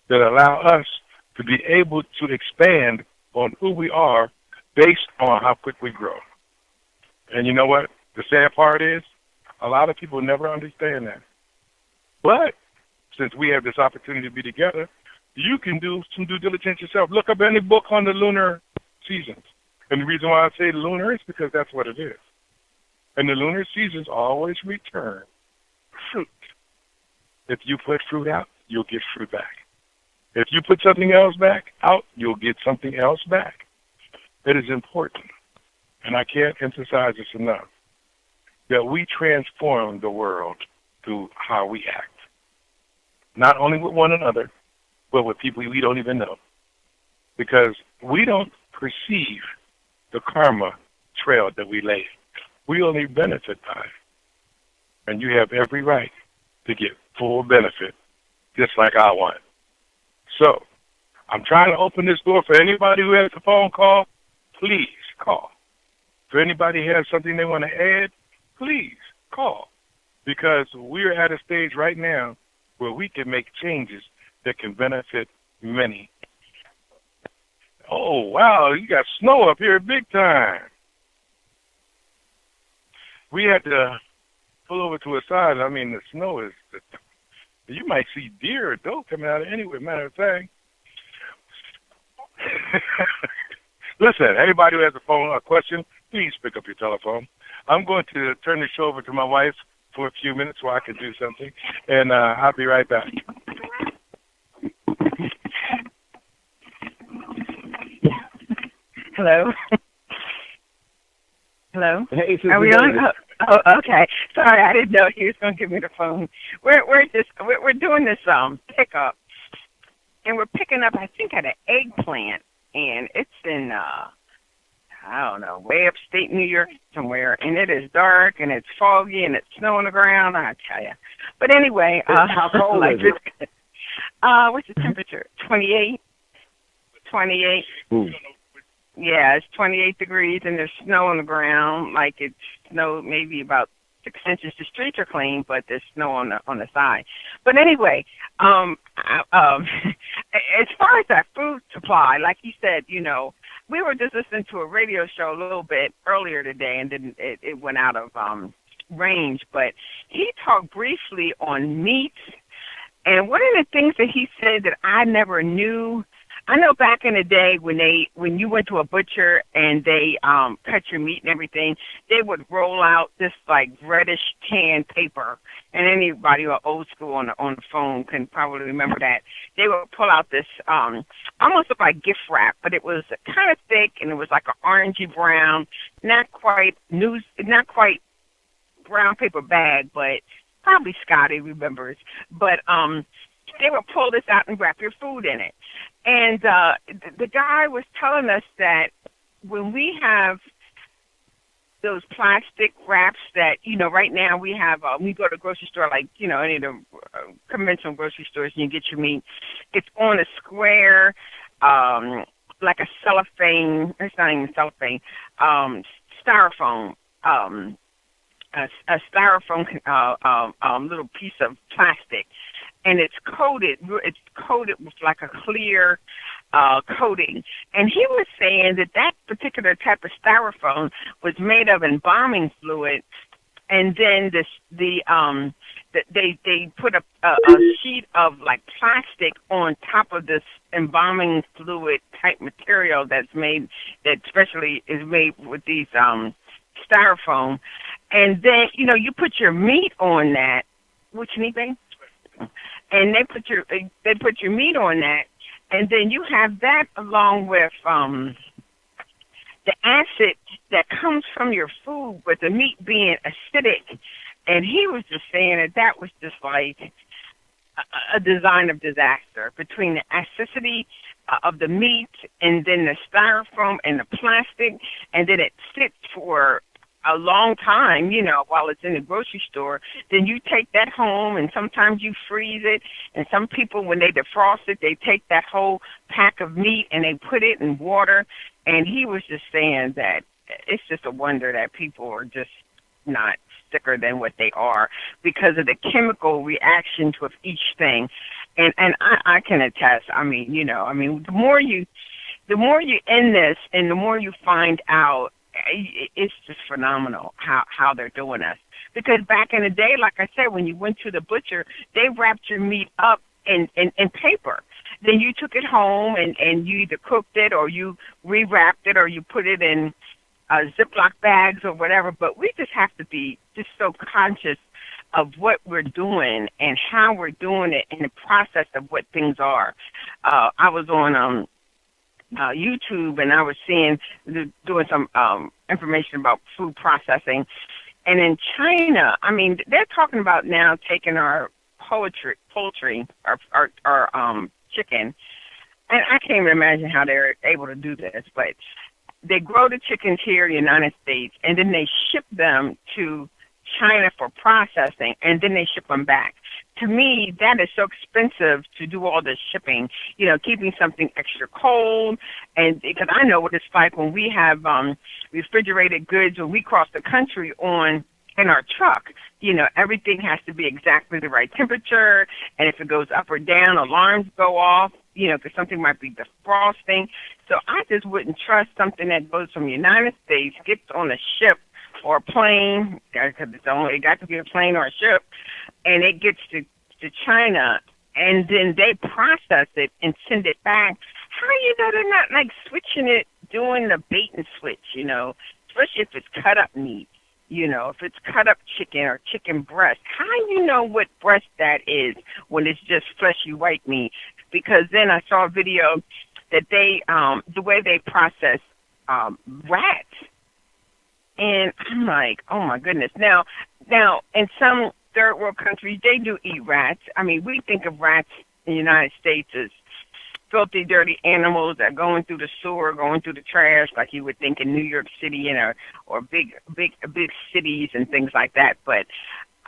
that allow us to be able to expand on who we are based on how quick we grow. And you know what? The sad part is, a lot of people never understand that. But since we have this opportunity to be together, you can do some due diligence yourself. Look up any book on the lunar seasons. And the reason why I say lunar is because that's what it is. And the lunar seasons always return fruit. If you put fruit out, you'll get fruit back. If you put something else back out, you'll get something else back. It is important, and I can't emphasize this enough, that we transform the world through how we act. Not only with one another, but with people we don't even know. Because we don't perceive the karma trail that we lay. We only benefit by it. And you have every right to get full benefit, just like I want. So, I'm trying to open this door for anybody who has a phone call. Please call. If anybody has something they want to add, please call. Because we're at a stage right now where we can make changes that can benefit many. Oh, wow, you got snow up here big time. We had to pull over to a side. I mean, the snow is, you might see deer or doe coming out of anywhere, matter of fact. Listen, anybody who has a question, please pick up your telephone. I'm going to turn the show over to my wife for a few minutes so I can do something, and I'll be right back. Hello. Hello. Hey, are we on? Oh, okay. Sorry, I didn't know he was going to give me the phone. We're doing this pickup, and we're picking up, I think, at an eggplant, and it's in I don't know, way upstate New York somewhere, and it is dark and it's foggy and it's snow on the ground. I tell you. But anyway, how cold is it? What's the temperature? 28. 28. Ooh. Yeah, it's 28 degrees and there's snow on the ground. Like it's snow maybe about 6 inches. The streets are clean, but there's snow on the side. But anyway, as far as that food supply, like you said, we were just listening to a radio show a little bit earlier today, and then it went out of range. But he talked briefly on meats, and one of the things that he said that I never knew. I know back in the day when you went to a butcher and they cut your meat and everything, they would roll out this like reddish tan paper. And anybody who are old school on the phone can probably remember that. They would pull out this almost looked like gift wrap, but it was kind of thick and it was like an orangey brown, not quite brown paper bag, but probably Scotty remembers. But they would pull this out and wrap your food in it. And the guy was telling us that when we have those plastic wraps that, right now we have, we go to the grocery store, like, any of the conventional grocery stores, and you get your meat, it's on a square, like a cellophane, it's not even cellophane, styrofoam, a styrofoam little piece of plastic. And it's coated with like a clear coating. And he was saying that particular type of styrofoam was made of embalming fluid, and then they put a sheet of like plastic on top of this embalming fluid type material that especially is made with these styrofoam. And then you put your meat on that. What you need, babe? And they put your meat on that, and then you have that along with the acid that comes from your food, with the meat being acidic. And he was just saying that was just like a design of disaster between the acidity of the meat and then the styrofoam and the plastic, and then it sits for a long time, while it's in the grocery store. Then you take that home, and sometimes you freeze it. And some people, when they defrost it, they take that whole pack of meat and they put it in water. And he was just saying that it's just a wonder that people are just not sicker than what they are because of the chemical reactions with each thing. And I can attest. The more you in this, and the more you find out it's just phenomenal how they're doing us. Because back in the day, like I said, when you went to the butcher, they wrapped your meat up in paper. Then you took it home and you either cooked it or you rewrapped it or you put it in Ziploc bags or whatever. But we just have to be just so conscious of what we're doing and how we're doing it and the process of what things are. I was on YouTube and I was doing some information about food processing. And in China, I mean, they're talking about now taking our poultry, our chicken, and I can't even imagine how they're able to do this, but they grow the chickens here in the United States, and then they ship them to China for processing, and then they ship them back. To me, that is so expensive to do all this shipping, keeping something extra cold. And because I know what it's like when we have refrigerated goods when we cross the country in our truck, everything has to be exactly the right temperature. And if it goes up or down, alarms go off, because something might be defrosting. So I just wouldn't trust something that goes from the United States, gets on a ship or a plane, because it got to be a plane or a ship, and it gets to China, and then they process it and send it back. How they're not like switching it, doing the bait and switch, especially if it's cut up meat, if it's cut up chicken or chicken breast. How what breast that is when it's just fleshy white meat? Because then I saw a video that they, the way they process rats. And I'm like, oh my goodness. Now, in some third world countries, they do eat rats. I mean, we think of rats in the United States as filthy, dirty animals that are going through the sewer, going through the trash, like you would think in New York City or big cities and things like that. But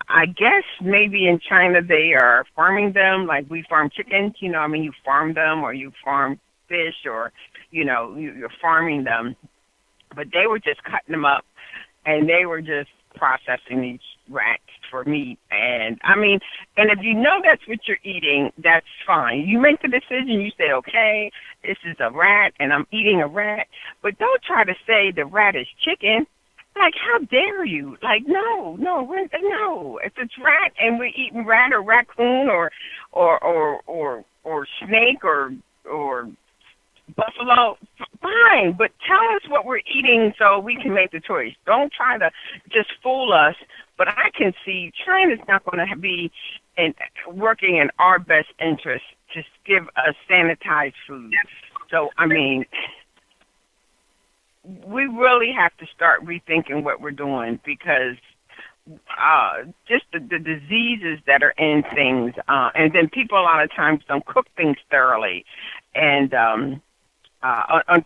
I guess maybe in China they are farming them like we farm chickens. You farm them or you farm fish or, you're farming them. But they were just cutting them up, and they were just processing these rats for meat. And, and if you know that's what you're eating, that's fine. You make the decision. You say, okay, this is a rat, and I'm eating a rat. But don't try to say the rat is chicken. Like, how dare you? Like, no. If it's rat and we're eating rat or raccoon or snake or buffalo, fine, but tell us what we're eating so we can make the choice. Don't try to just fool us. But I can see China's not going to be working in our best interest to give us sanitized food. So, we really have to start rethinking what we're doing because just the diseases that are in things, and then people a lot of times don't cook things thoroughly. And on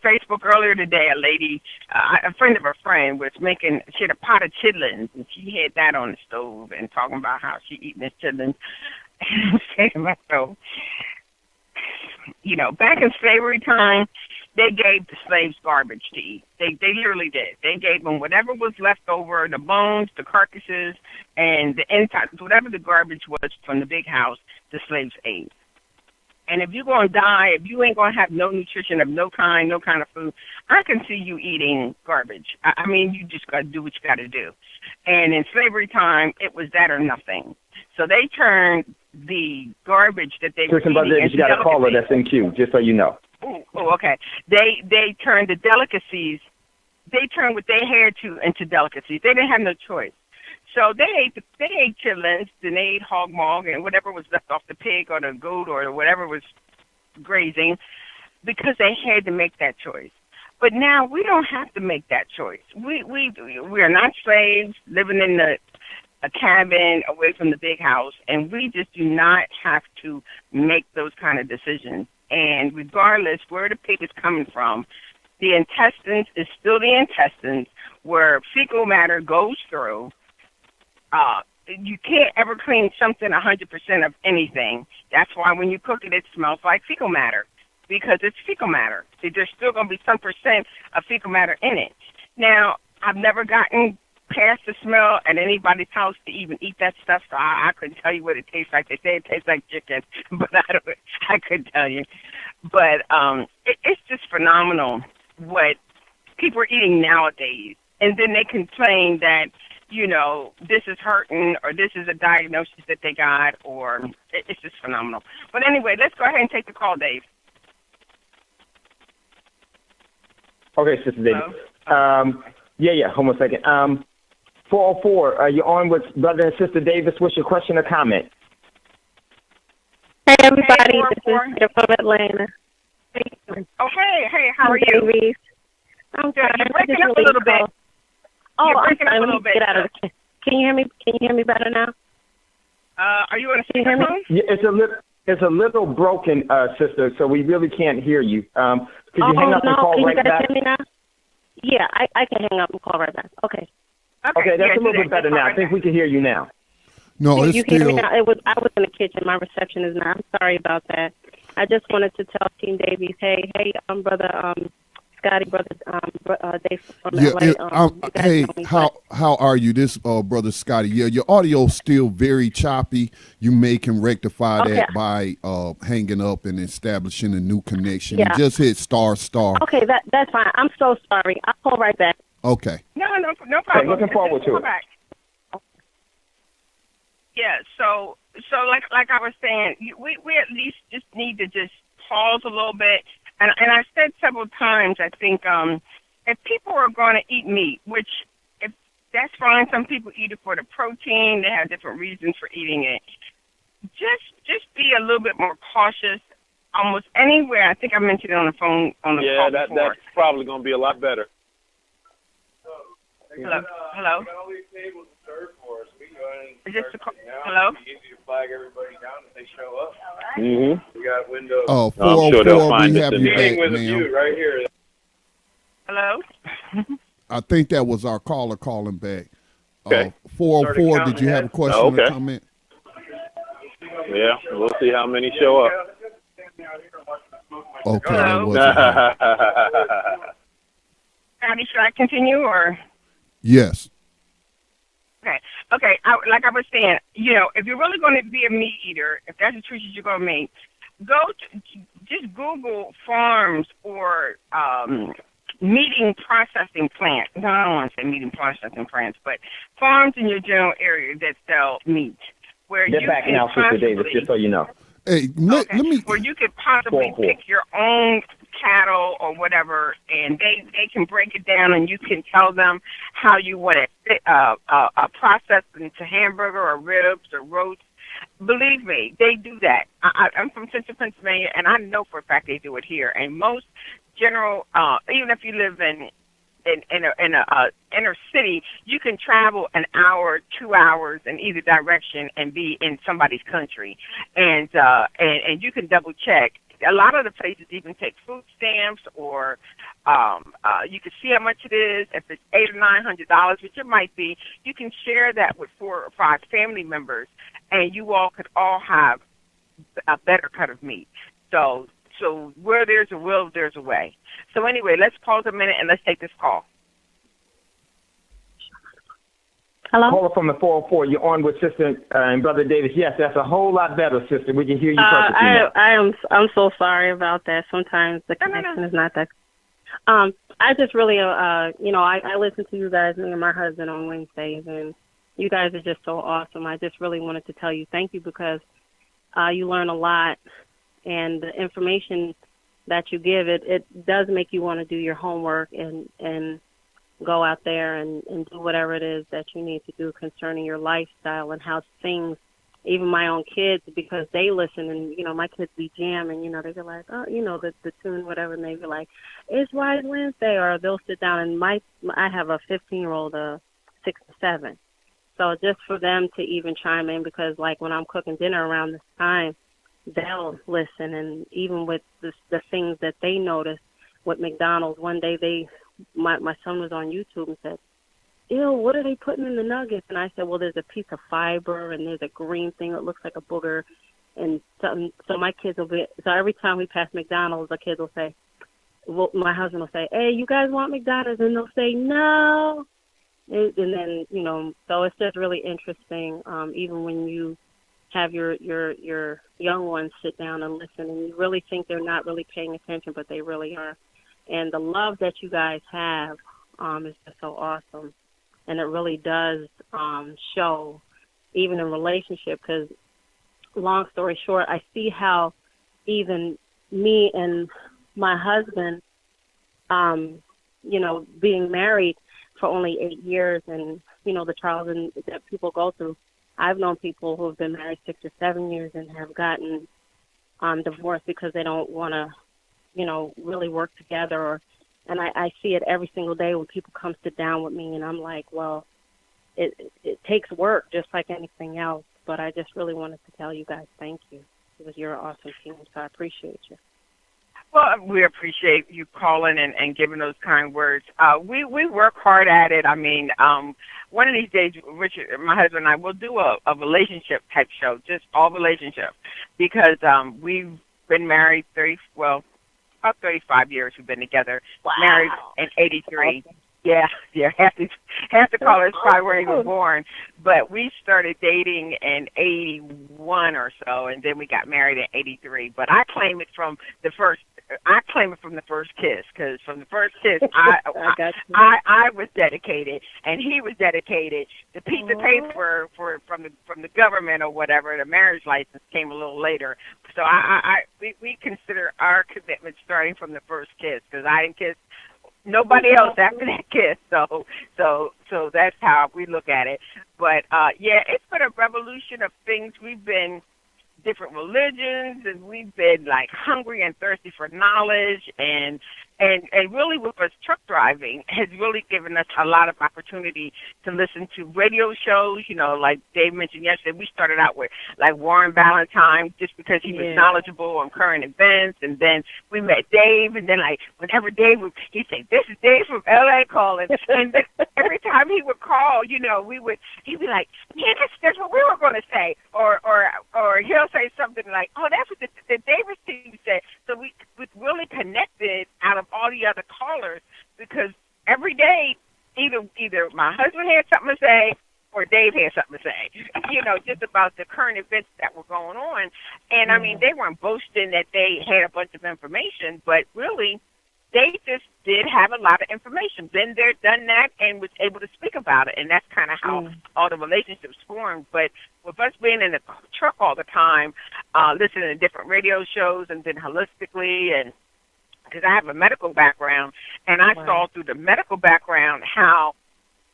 Facebook earlier today, a lady, a friend of a friend, she had a pot of chitlins, and she had that on the stove and talking about how she eating the chitlins. And I'm saying to myself, back in slavery time, they gave the slaves garbage to eat. They literally did. They gave them whatever was left over, the bones, the carcasses, and the insides, whatever the garbage was from the big house, the slaves ate. And if you're going to die, if you ain't going to have no nutrition of no kind of food, I can see you eating garbage. You just got to do what you got to do. And in slavery time, it was that or nothing. So they turned the garbage that they were eating. You got a caller that's in queue, just so you know. Oh, okay. They turned the delicacies. They turned what they had into delicacies. They didn't have no choice. So they ate chitlins, then they ate hog maw and whatever was left off the pig or the goat or whatever was grazing, because they had to make that choice. But now we don't have to make that choice. We are not slaves living in a cabin away from the big house, and we just do not have to make those kind of decisions. And regardless where the pig is coming from, the intestines is still the intestines where fecal matter goes through. You can't ever clean something 100% of anything. That's why when you cook it, it smells like fecal matter, because it's fecal matter. See, there's still going to be some percent of fecal matter in it. Now, I've never gotten past the smell at anybody's house to even eat that stuff, so I couldn't tell you what it tastes like. They say it tastes like chicken, but I couldn't tell you. But it's just phenomenal what people are eating nowadays, and then they complain that this is hurting or this is a diagnosis that they got, or it's just phenomenal. But anyway, let's go ahead and take the call, Dave. Okay, Sister Davis. Yeah. Hold on a second. 404, you're on with Brother and Sister Davis. What's your question or comment? Hey, everybody. Hey, this is Peter from Atlanta. Oh, hey, how are you? Davies. I'm good. You're breaking up a little bit. Oh, You're I'm breaking sorry. up a Let little me bit. get out of the. Can you hear me? Can you hear me better now? Are you on a Can you hear me? speakerphone? Yeah, it's a little broken, Sister, so we really can't hear you. Could you hang up and call can right you guys back? hear me now? Yeah, I can hang up and call right back. Okay. Okay, that's a do little that. bit better Just call now. I right think back. we can hear you now. No, it's You can hear me still. now? I was in the kitchen. My reception is not. I'm sorry about that. I just wanted to tell Team Davies, hey, brother, Scotty, brother, Dave from Yeah, LA. You guys hey, know me, how are you? This brother Scotty. Yeah, your audio's still very choppy. You may can rectify Okay. that by hanging up and establishing a new connection. Yeah. And just hit star. Okay, that's fine. I'm so sorry. I'll call right back. Okay. No problem. Okay, looking forward to Call it. back. Yeah, so like I was saying, we at least just need to just pause a little bit. And I said several times, I think if people are going to eat meat, which if that's fine, some people eat it for the protein. They have different reasons for eating it. Just be a little bit more cautious. Almost anywhere. I think I mentioned it on the phone on the call before. Yeah, that's probably going to be a lot better. Hello. Is this the call? Hello? Mm-hmm. We got windows. Oh, I'm sure they'll 404, find we us have in you there. back, ma'am. Right here. Hello? I think that was our caller calling back. Okay. 404, did you have a question Okay. or comment? Yeah, we'll see how many show up. Okay, Hello? it wasn't her. Abby, should I continue or? Yes. Okay. Like I was saying, if you're really going to be a meat eater, if that's the choices you're going to make, just Google farms or meat processing plants. No, I don't want to say meat processing plants, but farms in your general area that sell meat. Where Get you back can now, Sister Davis, just so you know. Hey, let me. Where you could possibly 4-4. pick your own cattle or whatever, and they can break it down, and you can tell them how you want it processed into hamburger or ribs or roast. Believe me, they do that. I'm from Central Pennsylvania, and I know for a fact they do it here. And most general, even if you live in a inner city, you can travel an hour, 2 hours in either direction and be in somebody's country, and you can double check. A lot of the places even take food stamps, or you can see how much it is. If it's $800 or $900, which it might be, you can share that with 4 or 5 family members, and you all could all have a better cut of meat. So where there's a will, there's a way. So anyway, let's pause a minute and let's take this call. Hello? Caller from the 404, you're on with Sister and Brother Davis. Yes, that's a whole lot better, Sister. We can hear you perfectly now. I'm so sorry about that. Sometimes the connection is not that. I just really I listen to you guys, me and my husband, on Wednesdays, and you guys are just so awesome. I just really wanted to tell you thank you, because you learn a lot, and the information that you give, it does make you want to do your homework and go out there and do whatever it is that you need to do concerning your lifestyle and how things, even my own kids, because they listen, and, my kids be jamming, they be like, oh, the tune, whatever, and they be like, it's Wise Wednesday, or they'll sit down, and I have a 15-year-old, 6 and 7. So just for them to even chime in, because, like, when I'm cooking dinner around this time, they'll listen, and even with the things that they notice with McDonald's. One day my son was on YouTube and said, ew, what are they putting in the nuggets? And I said, well, there's a piece of fiber, and there's a green thing that looks like a booger, and so my kids will be, so every time we pass McDonald's, the kids will say, well, my husband will say, hey, you guys want McDonald's? And they'll say, no. And then, so it's just really interesting, even when you have your young ones sit down and listen, and you really think they're not really paying attention, but they really are. And the love that you guys have is just so awesome. And it really does show, even in relationship, because long story short, I see how even me and my husband, being married for only 8 years and, the trials that people go through. I've known people who have been married 6 or 7 years and have gotten divorced because they don't want to, really work together. And I see it every single day when people come sit down with me, and I'm like, well, it takes work just like anything else. But I just really wanted to tell you guys thank you, because you're an awesome team, so I appreciate you. Well, we appreciate you calling and giving those kind words. We work hard at it. I mean, one of these days, Richard, my husband and I will do a relationship type show, just all relationships, because we've been married about 35 years. We've been together. Wow. Married in '83. Awesome. Yeah. Half the callers probably weren't even born. But we started dating in '81 or so, and then we got married in '83. But I claim it from the first kiss, because from the first kiss, I was dedicated, and he was dedicated. The piece of paper from the government or whatever, the marriage license came a little later. So we consider our commitment starting from the first kiss, because I didn't kiss nobody else after that kiss. So that's how we look at it. But it's been a revolution of things. We've been different religions, and we've been like hungry and thirsty for knowledge, and really with us truck driving has really given us a lot of opportunity to listen to radio shows, like Dave mentioned yesterday. We started out with like Warren Valentine just because he was knowledgeable on current events, and then we met Dave, and then like whenever Dave would, he'd say, "This is Dave from LA calling," and then every time he would call, he'd be like, "Yeah, that's what we were going to say," or he'll say something like, "Oh, that's what the Davis team said." So we really connected out of all the other callers, because every day either my husband had something to say or Dave had something to say, just about the current events that were going on. And I mean, they weren't boasting that they had a bunch of information, but really they just did have a lot of information. Been there, done that, and was able to speak about it. And that's kind of how all the relationships formed. But with us being in the truck all the time, listening to different radio shows, and then holistically, and because I have a medical background, and I saw through the medical background how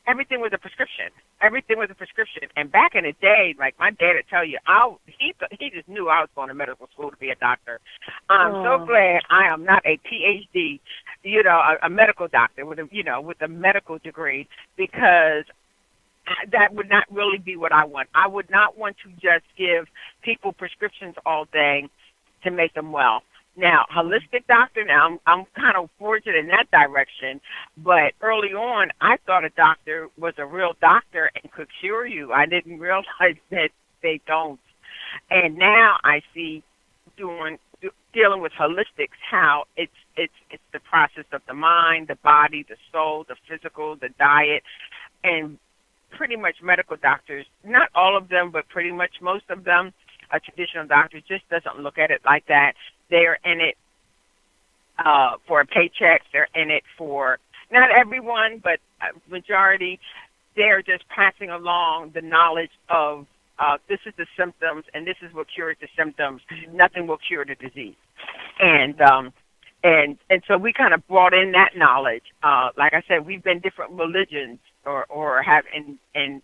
everything was a prescription. Everything was a prescription. And back in the day, like my dad would tell you, he just knew I was going to medical school to be a doctor. I'm so glad I am not a PhD, a medical doctor with a medical degree, because that would not really be what I want. I would not want to just give people prescriptions all day to make them well. Now, holistic doctor, I'm kind of fortunate in that direction, but early on, I thought a doctor was a real doctor and could cure you. I didn't realize that they don't. And now I see dealing with holistics, how it's the process of the mind, the body, the soul, the physical, the diet, and pretty much medical doctors, not all of them, but pretty much most of them, a traditional doctor just doesn't look at it like that. They're in it for a paycheck. They're in it for, not everyone, but majority, they're just passing along the knowledge of this is the symptoms, and this is what cures the symptoms. Nothing will cure the disease. And so we kind of brought in that knowledge. Like I said, we've been different religions, or have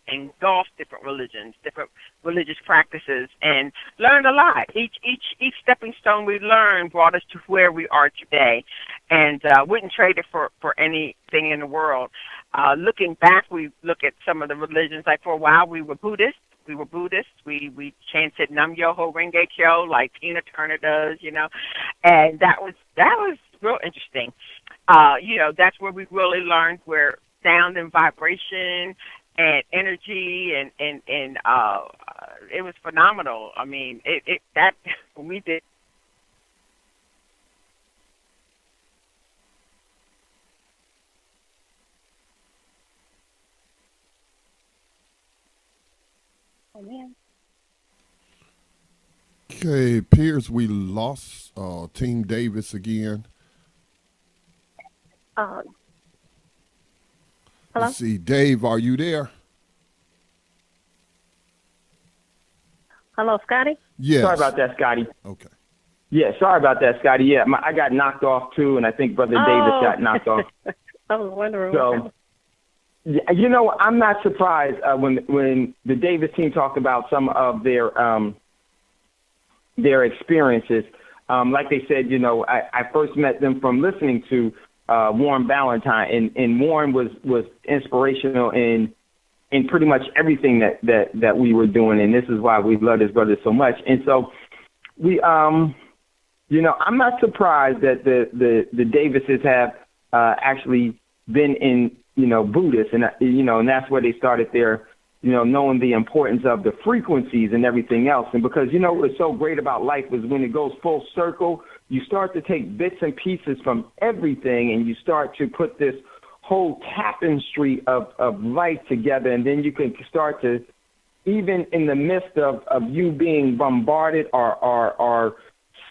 engulfed different religions, different religious practices, and learned a lot. Each stepping stone we learned brought us to where we are today, and wouldn't trade it for anything in the world. Looking back, we look at some of the religions. Like for a while, we were Buddhists. We chanted Nam Myoho Renge Kyo like Tina Turner does, and that was real interesting. That's where we really learned where sound and vibration and energy and it was phenomenal. I mean, that when we did. Oh man. Okay, it appears we lost Team Davis again. Hello? Let's see, Dave, are you there? Hello, Scotty? Yes. Sorry about that, Scotty. Okay. Yeah, sorry about that, Scotty. Yeah, I got knocked off too, and I think Brother Davis got knocked off. I was wondering. So, yeah, you know, I'm not surprised when the Davis team talked about some of their experiences. Like they said, you know, I first met them from listening to Warren Ballantyne, and Warren was inspirational in pretty much everything that we were doing, and this is why we love his brother so much. And so we, you know, I'm not surprised that the Davises have actually been in, you know, Buddhist, and you know, and that's where they started their, you know, knowing the importance of the frequencies and everything else. And because, you know, what's so great about life is when it goes full circle, you start to take bits and pieces from everything, and you start to put this whole tapestry of life together, and then you can start to, even in the midst of you being bombarded or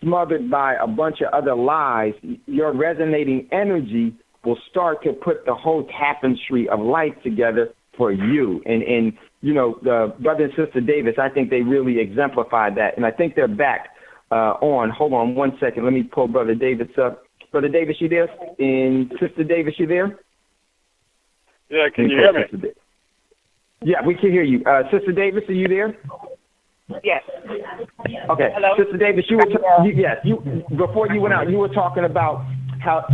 smothered by a bunch of other lies, your resonating energy will start to put the whole tapestry of life together for you. And you know, the brother and sister Davis, I think they really exemplified that, and I think they're back on. Hold on one second. Let me pull Brother Davis up. Brother Davis, you there? And Sister Davis, you there? Yeah, can you hear me? Yeah, we can hear you. Sister Davis, are you there? Yes. Okay. Hello? Sister Davis, you before you went out, you were talking about how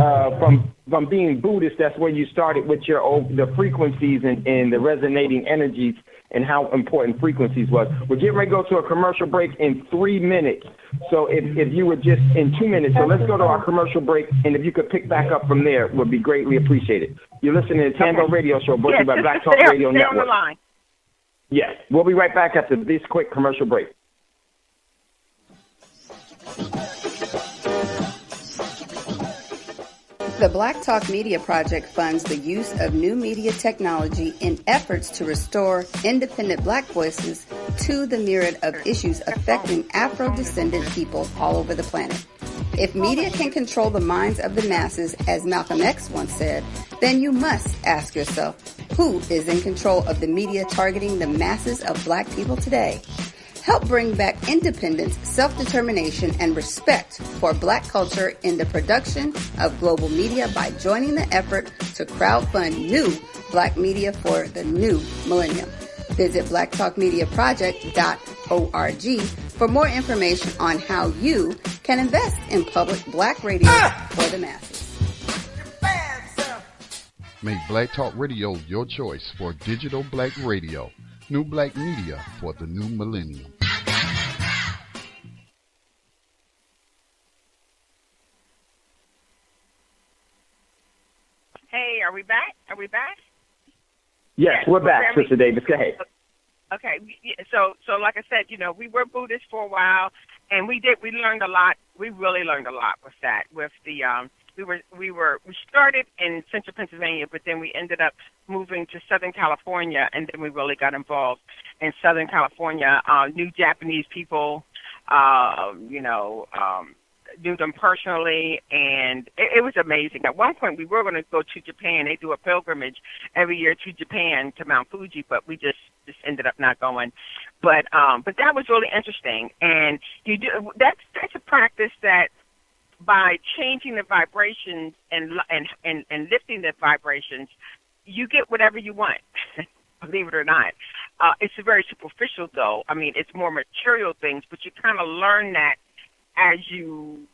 from being Buddhist, that's where you started with the frequencies and the resonating energies, and how important frequencies was. We're getting ready to go to a commercial break in 3 minutes. So if you were just in 2 minutes, so let's go to our commercial break, and if you could pick back up from there, would be greatly appreciated. You're listening to the Thando Radio Show, brought to you by Black Talk Radio stay Network. On the line. Yes, we'll be right back after this quick commercial break. The Black Talk Media Project funds the use of new media technology in efforts to restore independent black voices to the myriad of issues affecting Afro-descendant people all over the planet. If media can control the minds of the masses, as Malcolm X once said, then you must ask yourself, who is in control of the media targeting the masses of black people today? Help bring back independence, self-determination, and respect for black culture in the production of global media by joining the effort to crowdfund new black media for the new millennium. Visit blacktalkmediaproject.org for more information on how you can invest in public black radio for the masses. Make Black Talk Radio your choice for digital black radio. New black media for the new millennium. Hey, are we back? Are we back? Yes, we're back, Sister Davis. Go ahead. Okay, so like I said, you know, we were Buddhist for a while, and we learned a lot. We really learned a lot with that. With the we started in Central Pennsylvania, but then we ended up moving to Southern California, and then we really got involved in Southern California. Knew Japanese people, knew them personally, and it was amazing. At one point, we were going to go to Japan. They do a pilgrimage every year to Japan, to Mount Fuji, but we just ended up not going. But that was really interesting, and that's a practice that, by changing the vibrations and lifting the vibrations, you get whatever you want. Believe it or not. It's very superficial, though. I mean, it's more material things, but you kind of learn that as you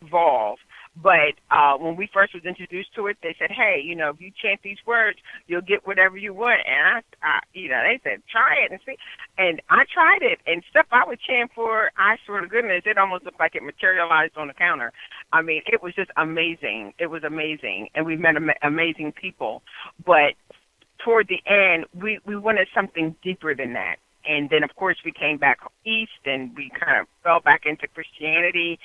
evolve. But when we first was introduced to it, they said, hey, if you chant these words, you'll get whatever you want. And they said, try it and see. And I tried it, and stuff I would chant for, I swear to goodness, it almost looked like it materialized on the counter. I mean, it was just amazing. It was amazing. And we met amazing people. But toward the end, we wanted something deeper than that. And then, of course, we came back east, and we kind of fell back into Christianity.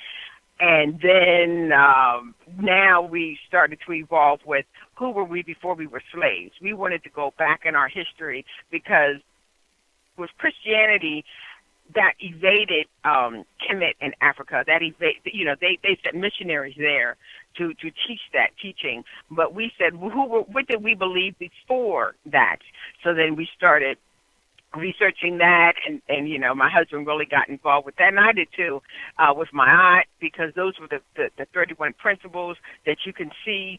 And then now we started to evolve with who were we before we were slaves. We wanted to go back in our history because with Christianity, that evaded Kemet in Africa. That they sent missionaries there to teach that teaching. But we said, what did we believe before that? So then we started researching that, and you know, my husband really got involved with that, and I did too, with my aunt, because those were the 31 principles that you can see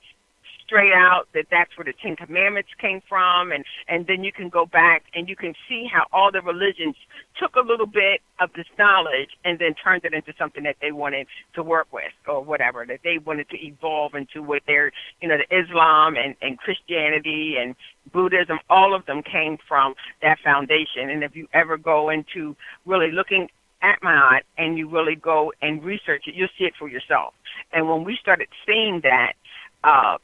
straight out, that's where the Ten Commandments came from, and then you can go back and you can see how all the religions took a little bit of this knowledge and then turned it into something that they wanted to work with, or whatever, that they wanted to evolve into what their, you know, the Islam and Christianity and Buddhism, all of them came from that foundation. And if you ever go into really looking at my aunt and you really go and research it, you'll see it for yourself. And when we started seeing that,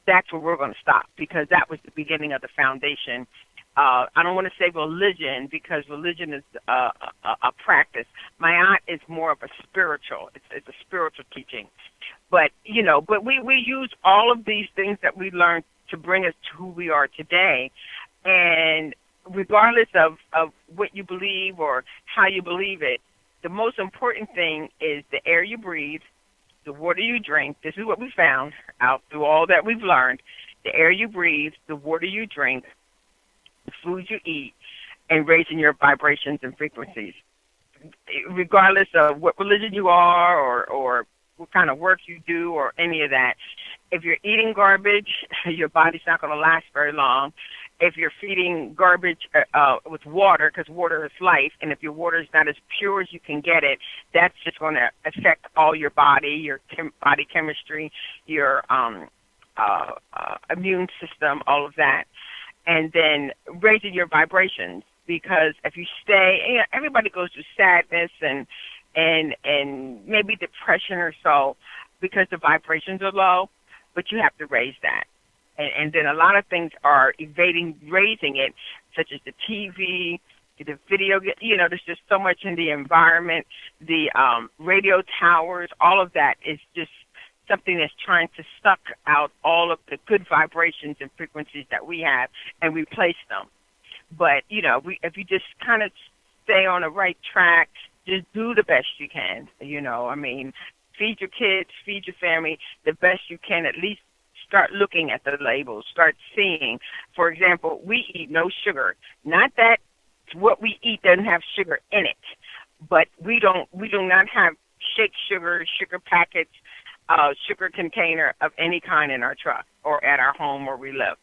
that's where we're going to stop, because that was the beginning of the foundation. I don't want to say religion, because religion is a practice. My aunt is more of a spiritual. It's a spiritual teaching. But, you know, but we use all of these things that we learned to bring us to who we are today. And regardless of what you believe or how you believe it, the most important thing is the air you breathe, the water you drink. This is what we found out through all that we've learned. The air you breathe, the water you drink, the food you eat, and raising your vibrations and frequencies. Regardless of what religion you are or what kind of work you do or any of that, if you're eating garbage, your body's not going to last very long. If you're feeding garbage with water, because water is life, and if your water is not as pure as you can get it, that's just going to affect all your body, your body chemistry, your immune system, all of that. And then raising your vibrations, because if you stay, you know, everybody goes through sadness and maybe depression or so because the vibrations are low, but you have to raise that. And then a lot of things are raising it, such as the TV, the video, you know, there's just so much in the environment, the radio towers, all of that is just something that's trying to suck out all of the good vibrations and frequencies that we have and replace them. But, you know, if you just kind of stay on the right track, just do the best you can, you know. I mean, feed your kids, feed your family the best you can, at least. Start looking at the labels. Start seeing. For example, we eat no sugar. Not that what we eat doesn't have sugar in it, but we do not have shake sugar, sugar packets, sugar container of any kind in our truck or at our home where we live,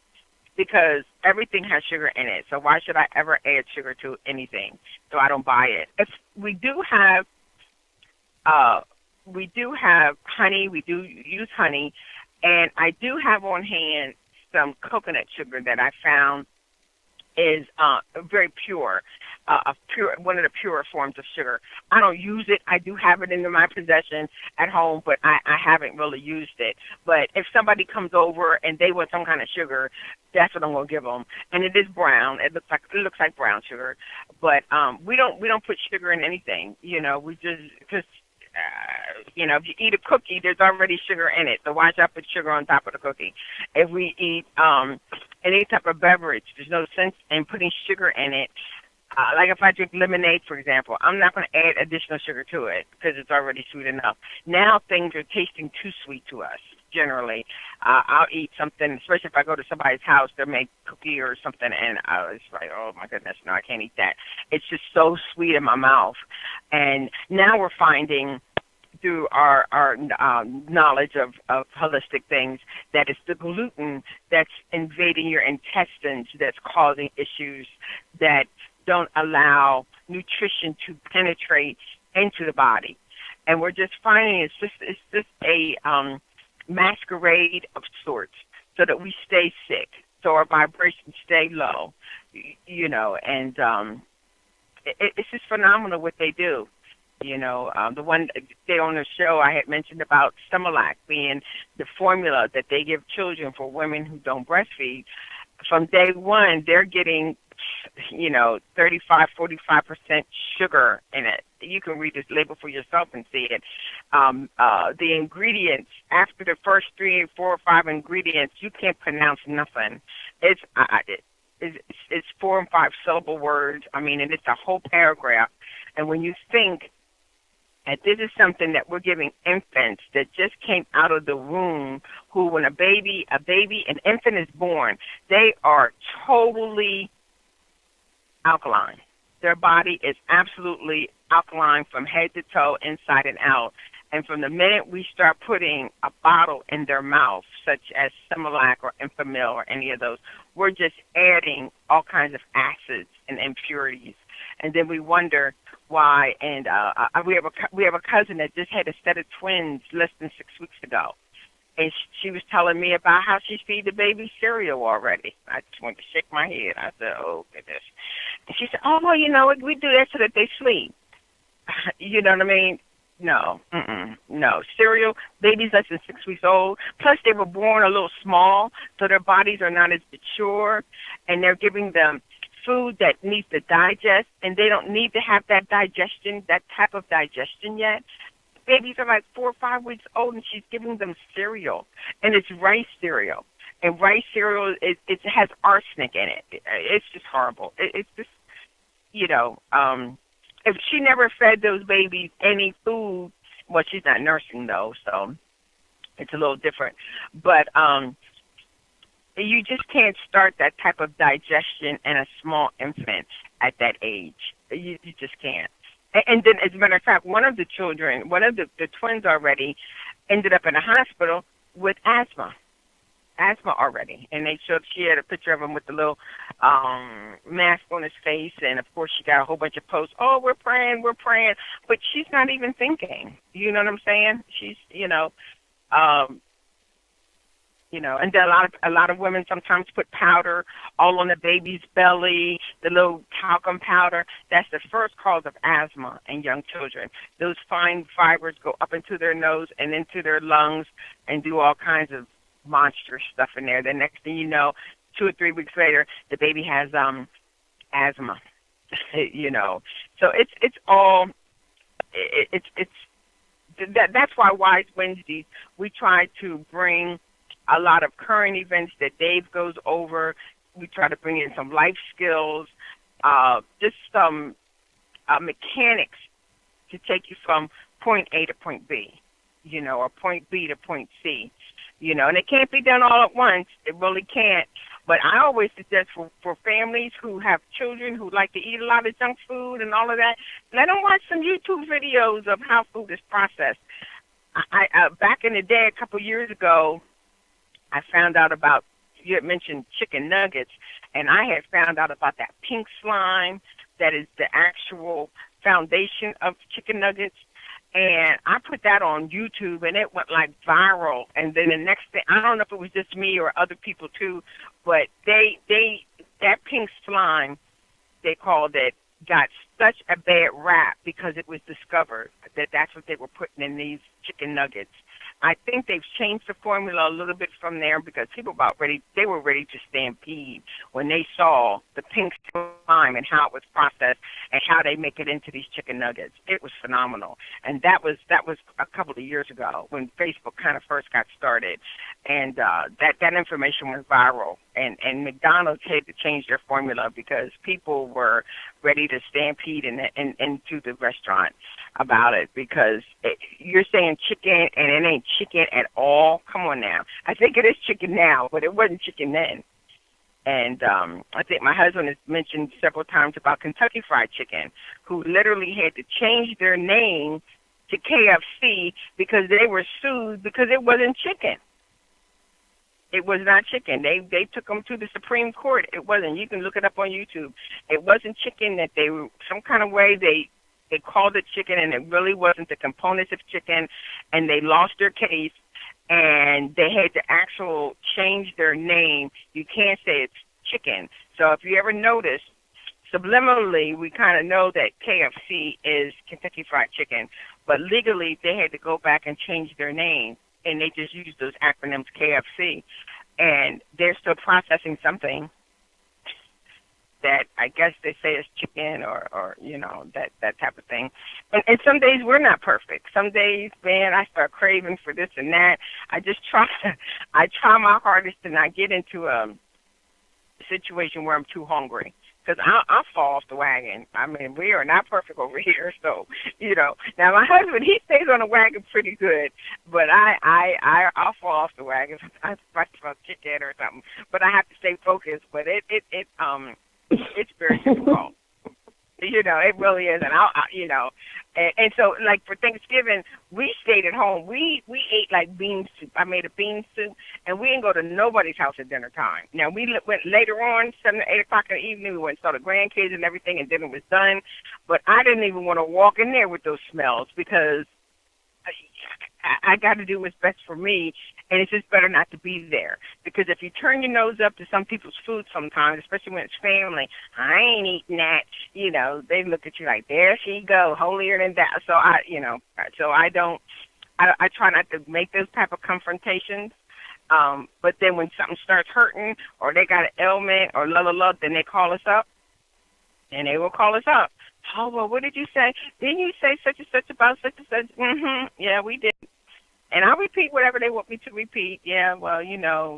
because everything has sugar in it. So why should I ever add sugar to anything? So I don't buy it. If we do have honey. We do use honey. And I do have on hand some coconut sugar that I found is very pure, one of the purer forms of sugar. I don't use it. I do have it in my possession at home, but I haven't really used it. But if somebody comes over and they want some kind of sugar, that's what I'm going to give them. And it is brown. It looks like brown sugar. But we don't put sugar in anything. You know, we just you know, if you eat a cookie, there's already sugar in it. So why should I put sugar on top of the cookie? If we eat any type of beverage, there's no sense in putting sugar in it. Like if I drink lemonade, for example, I'm not going to add additional sugar to it because it's already sweet enough. Now things are tasting too sweet to us, generally. I'll eat something, especially if I go to somebody's house, they'll make cookie or something, and it's like, oh, my goodness, no, I can't eat that. It's just so sweet in my mouth. And now we're finding through our knowledge of holistic things that it's the gluten that's invading your intestines that's causing issues that don't allow nutrition to penetrate into the body. And we're just finding it's just a masquerade of sorts so that we stay sick, so our vibrations stay low, you know, and it's just phenomenal what they do. You know, the one day on the show I had mentioned about Similac being the formula that they give children for women who don't breastfeed. From day one, they're getting, you know, 35-45% sugar in it. You can read this label for yourself and see it. The ingredients, after the first 3, 4, or 5 ingredients, you can't pronounce nothing. It's 4 and 5 syllable words. I mean, and it's a whole paragraph. And when you think And this is something that we're giving infants that just came out of the womb, who when an infant is born, they are totally alkaline. Their body is absolutely alkaline from head to toe, inside and out. And from the minute we start putting a bottle in their mouth, such as Similac or Enfamil or any of those, we're just adding all kinds of acids and impurities. And then we wonder why. And we have a cousin that just had a set of twins less than 6 weeks ago. And she was telling me about how she feed the baby cereal already. I just wanted to shake my head. I said, oh, goodness. And she said, oh, well, we do that so that they sleep. You know what I mean? No, no. Cereal, babies less than 6 weeks old. Plus, they were born a little small, so their bodies are not as mature, and they're giving them food that needs to digest, and they don't need to have that type of digestion yet. Babies are like 4 or 5 weeks old, and she's giving them cereal, and it's rice cereal. And rice cereal, it has arsenic in it. It's just horrible. It's just, if she never fed those babies any food, well, she's not nursing, though, so it's a little different. But you just can't start that type of digestion in a small infant at that age. You just can't. And then, as a matter of fact, one of the twins already ended up in a hospital with asthma already. And she had a picture of him with the little mask on his face. And, of course, she got a whole bunch of posts. Oh, we're praying. But she's not even thinking. You know what I'm saying? She's, and then a lot of women sometimes put powder all on the baby's belly, the little talcum powder. That's the first cause of asthma in young children. Those fine fibers go up into their nose and into their lungs and do all kinds of monstrous stuff in there. The next thing you know, 2 or 3 weeks later, the baby has asthma. So that's why Wise Wednesdays, we try to bring a lot of current events that Dave goes over. We try to bring in some life skills, just some mechanics to take you from point A to point B, or point B to point C, and it can't be done all at once. It really can't. But I always suggest for families who have children who like to eat a lot of junk food and all of that, let them watch some YouTube videos of how food is processed. I back in the day, a couple years ago, I found out about, you had mentioned chicken nuggets, and I had found out about that pink slime that is the actual foundation of chicken nuggets. And I put that on YouTube, and it went like viral. And then the next thing, I don't know if it was just me or other people too, but that pink slime, they called it, got such a bad rap because it was discovered that that's what they were putting in these chicken nuggets. I think they've changed the formula a little bit from there because people they were ready to stampede when they saw the pink slime and how it was processed and how they make it into these chicken nuggets. It was phenomenal. And that was a couple of years ago when Facebook kind of first got started. And that information went viral. And McDonald's had to change their formula because people were ready to stampede into the restaurant about it because you're saying chicken and it ain't chicken at all. Come on now. I think it is chicken now, but it wasn't chicken then. And I think my husband has mentioned several times about Kentucky Fried Chicken, who literally had to change their name to KFC because they were sued because it wasn't chicken. It was not chicken. They took them to the Supreme Court. It wasn't. You can look it up on YouTube. It wasn't chicken. That they were some kind of way they called it chicken, and it really wasn't the components of chicken, and they lost their case, and they had to change their name. You can't say it's chicken. So if you ever notice, subliminally, we kind of know that KFC is Kentucky Fried Chicken, but legally they had to go back and change their name, and they just used those acronyms KFC, and they're still processing something that I guess they say is chicken or that type of thing. And some days we're not perfect. Some days, man, I start craving for this and that. I try my hardest to not get into a situation where I'm too hungry because I'll fall off the wagon. I mean, we are not perfect over here, so Now my husband, he stays on the wagon pretty good, but I'll fall off the wagon. I might kick it or something, but I have to stay focused. But it's very difficult. It really is, and so like for Thanksgiving, we stayed at home. We ate like bean soup. I made a bean soup, and we didn't go to nobody's house at dinner time. Now we went later on, 7 or 8 o'clock in the evening. We went and saw the grandkids and everything, and dinner was done. But I didn't even want to walk in there with those smells because I got to do what's best for me, and it's just better not to be there. Because if you turn your nose up to some people's food sometimes, especially when it's family, I ain't eating that. They look at you like, there she go, holier than that. So I try not to make those type of confrontations. But then when something starts hurting or they got an ailment or then they call us up, and they will call us up. Oh, well, what did you say? Didn't you say such and such about such and such? Mm-hmm. Yeah, we did. And I'll repeat whatever they want me to repeat. Yeah, well,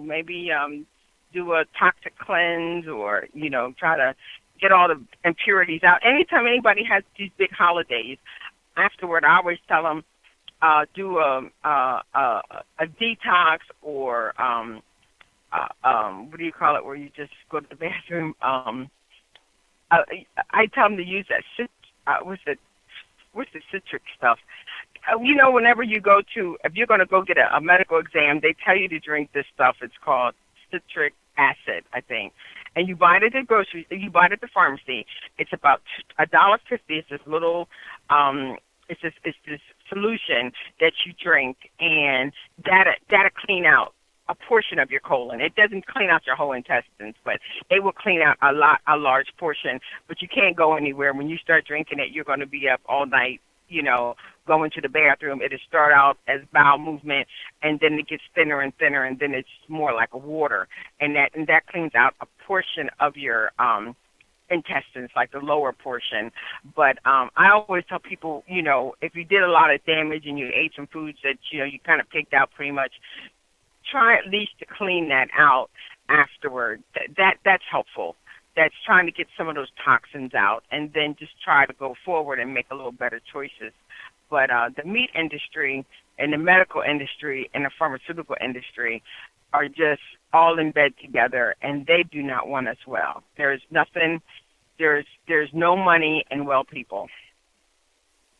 maybe do a toxic cleanse or, try to get all the impurities out. Anytime anybody has these big holidays, afterward, I always tell them do a detox or what do you call it, where you just go to the bathroom. I tell them to use that what's the citric stuff? Whenever you go if you're going to go get a medical exam, they tell you to drink this stuff. It's called citric acid, I think. And you buy it at the grocery, you buy it at the pharmacy. It's about $1.50. It's this little, it's this solution that you drink, and that'll clean out a portion of your colon. It doesn't clean out your whole intestines, but it will clean out a large portion. But you can't go anywhere. When you start drinking it, you're going to be up all night, going to the bathroom. It'll start out as bowel movement, and then it gets thinner and thinner, and then it's more like a water. And that cleans out a portion of your intestines, like the lower portion. But I always tell people, if you did a lot of damage and you ate some foods that, you kind of picked out pretty much, try at least to clean that out afterward. That's helpful. That's trying to get some of those toxins out, and then just try to go forward and make a little better choices. But the meat industry and the medical industry and the pharmaceutical industry are just all in bed together, and they do not want us well. There's no money in well people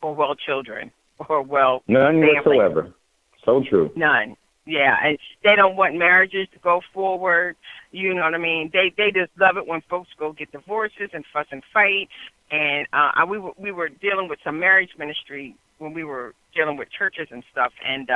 or well children or well none family. Whatsoever. So true. None. Yeah, and they don't want marriages to go forward. You know what I mean? They just love it when folks go get divorces and fuss and fight. And we were dealing with some marriage ministry when we were dealing with churches and stuff. And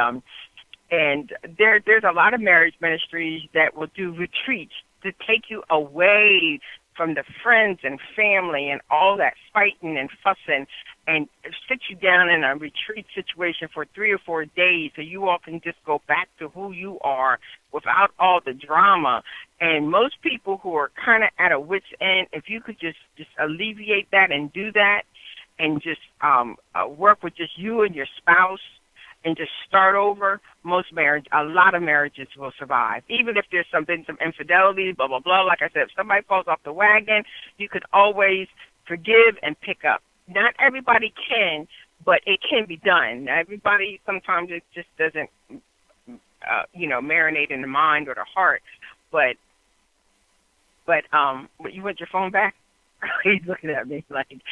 there's a lot of marriage ministries that will do retreats to take you away from the friends and family and all that fighting and fussing, and sit you down in a retreat situation for 3 or 4 days so you all can just go back to who you are without all the drama. And most people who are kind of at a wit's end, if you could just alleviate that and do that and just work with just you and your spouse and just start over, a lot of marriages will survive. Even if there's some infidelity, blah, blah, blah. Like I said, if somebody falls off the wagon, you could always forgive and pick up. Not everybody can, but it can be done. Everybody, sometimes it just doesn't, marinate in the mind or the heart. But you want your phone back? He's looking at me like...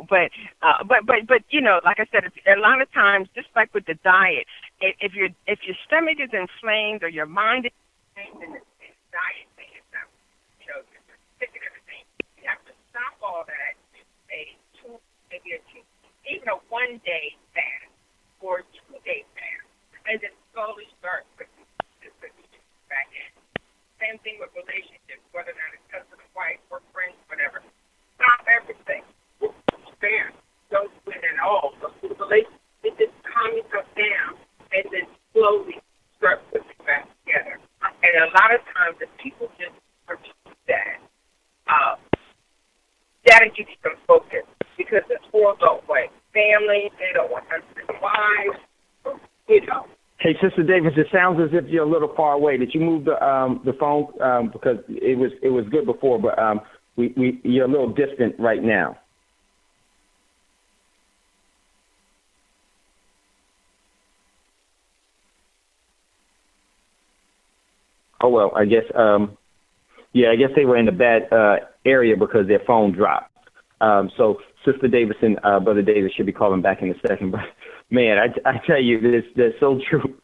but like I said, a lot of times, just like with the diet, if your stomach is inflamed or your mind is inflamed, then the diet thing is not, everything. You have to stop all that. Even a 1-day fast or a 2-day fast, and then slowly start putting back in. Same thing with relationships, whether or not it's husband and wife or friends, whatever. Stop everything. Fair. Don't win at all. So it just calm yourself down and then slowly start putting it back together. And a lot of times, if people just refuse that, that'll give you some focus, because it's all go away. Family, they don't want husband and wives, Hey, Sister Davis, it sounds as if you're a little far away. Did you move the phone because it was good before, but you're a little distant right now. Oh well, I guess I guess they were in a bad area because their phone dropped. So Sister Davis and Brother Davis should be calling back in a second. But man, I tell you, that's so true.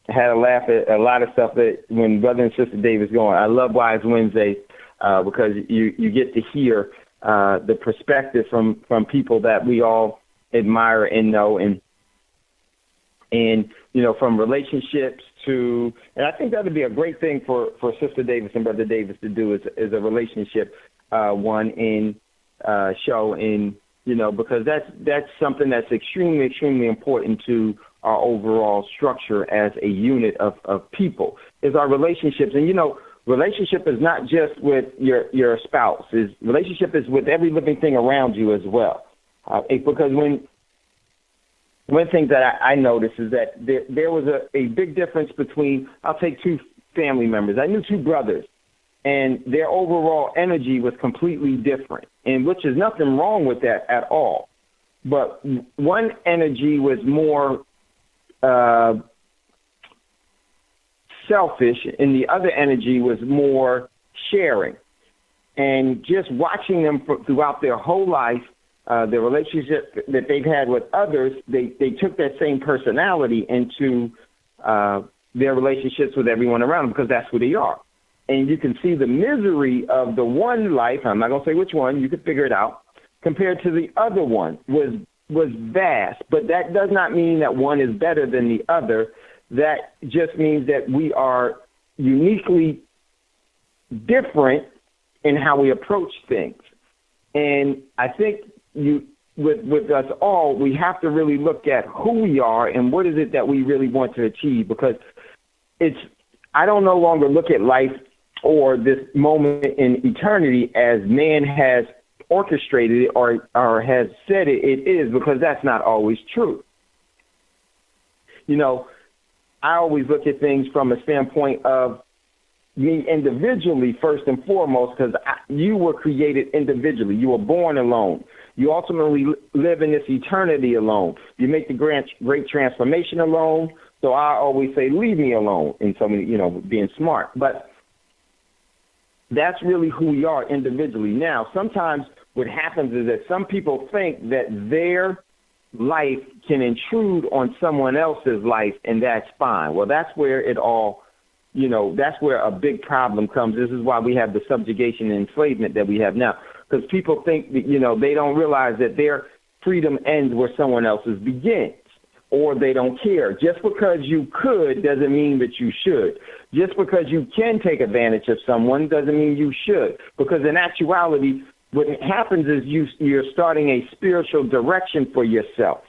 Had a laugh at a lot of stuff that when Brother and Sister Davis going. I love Wise Wednesday because you get to hear the perspective from people that we all admire and know, and you know, from relationships to, and I think that would be a great thing for Sister Davis and Brother Davis to do is a relationship one in show, in, you know, because that's something that's extremely important to our overall structure as a unit of people, is our relationships. And, you know, relationship is not just with your spouse. Relationship is with every living thing around you as well. Because one of the things that I noticed is that there was a big difference between, I'll take two family members. I knew two brothers, and their overall energy was completely different, and which is nothing wrong with that at all. But one energy was more selfish, and the other energy was more sharing. And just watching them throughout their whole life, the relationship that they've had with others, they took that same personality into their relationships with everyone around them, because that's who they are. And you can see the misery of the one life, I'm not going to say which one, you can figure it out, compared to the other one was vast. But that does not mean that one is better than the other. That just means that we are uniquely different in how we approach things. And I think with us all, we have to really look at who we are and what is it that we really want to achieve, because I don't no longer look at life or this moment in eternity as man has orchestrated it or has said it is, because that's not always true. You know, I always look at things from a standpoint of me individually first and foremost, because you were created individually. You were born alone. You ultimately live in this eternity alone. You make the great transformation alone. So I always say, leave me alone, in so many, you know, being smart. But that's really who we are individually. Now, sometimes what happens is that some people think that their life can intrude on someone else's life, and that's fine. Well, that's where it all, you know, that's where a big problem comes. This is why we have the subjugation and enslavement that we have now, because people think that, you know, they don't realize that their freedom ends where someone else's begins, or they don't care. Just because you could doesn't mean that you should. Just because you can take advantage of someone doesn't mean you should, because in actuality, what happens is you're starting a spiritual direction for yourself,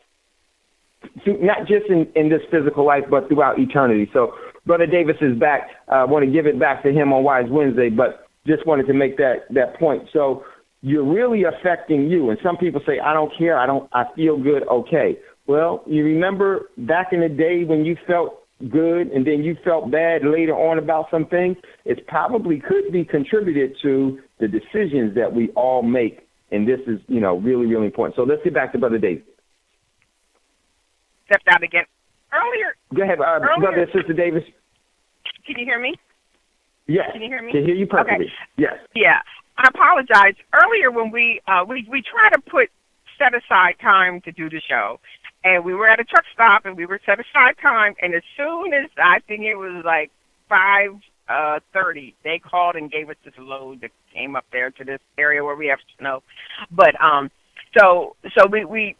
not just in this physical life, but throughout eternity. So Brother Davis is back. I want to give it back to him on Wise Wednesday, but just wanted to make that point. So you're really affecting you. And some people say, I don't care. I feel good. Okay. Well, you remember back in the day when you felt good and then you felt bad later on about some things? It probably could be contributed to the decisions that we all make. And this is, you know, really, really important. So let's get back to Brother Davis. Stepped out again. Earlier. Go ahead, Brother and Sister Davis. Can you hear me? Yes. Can you hear me? Can hear you perfectly. Okay. Yes. Yeah. I apologize. Earlier when we try to set aside time to do the show, and we were at a truck stop and we were set aside time, and as soon as I think it was like 5:30, they called and gave us this load that came up there to this area where we have snow. But so we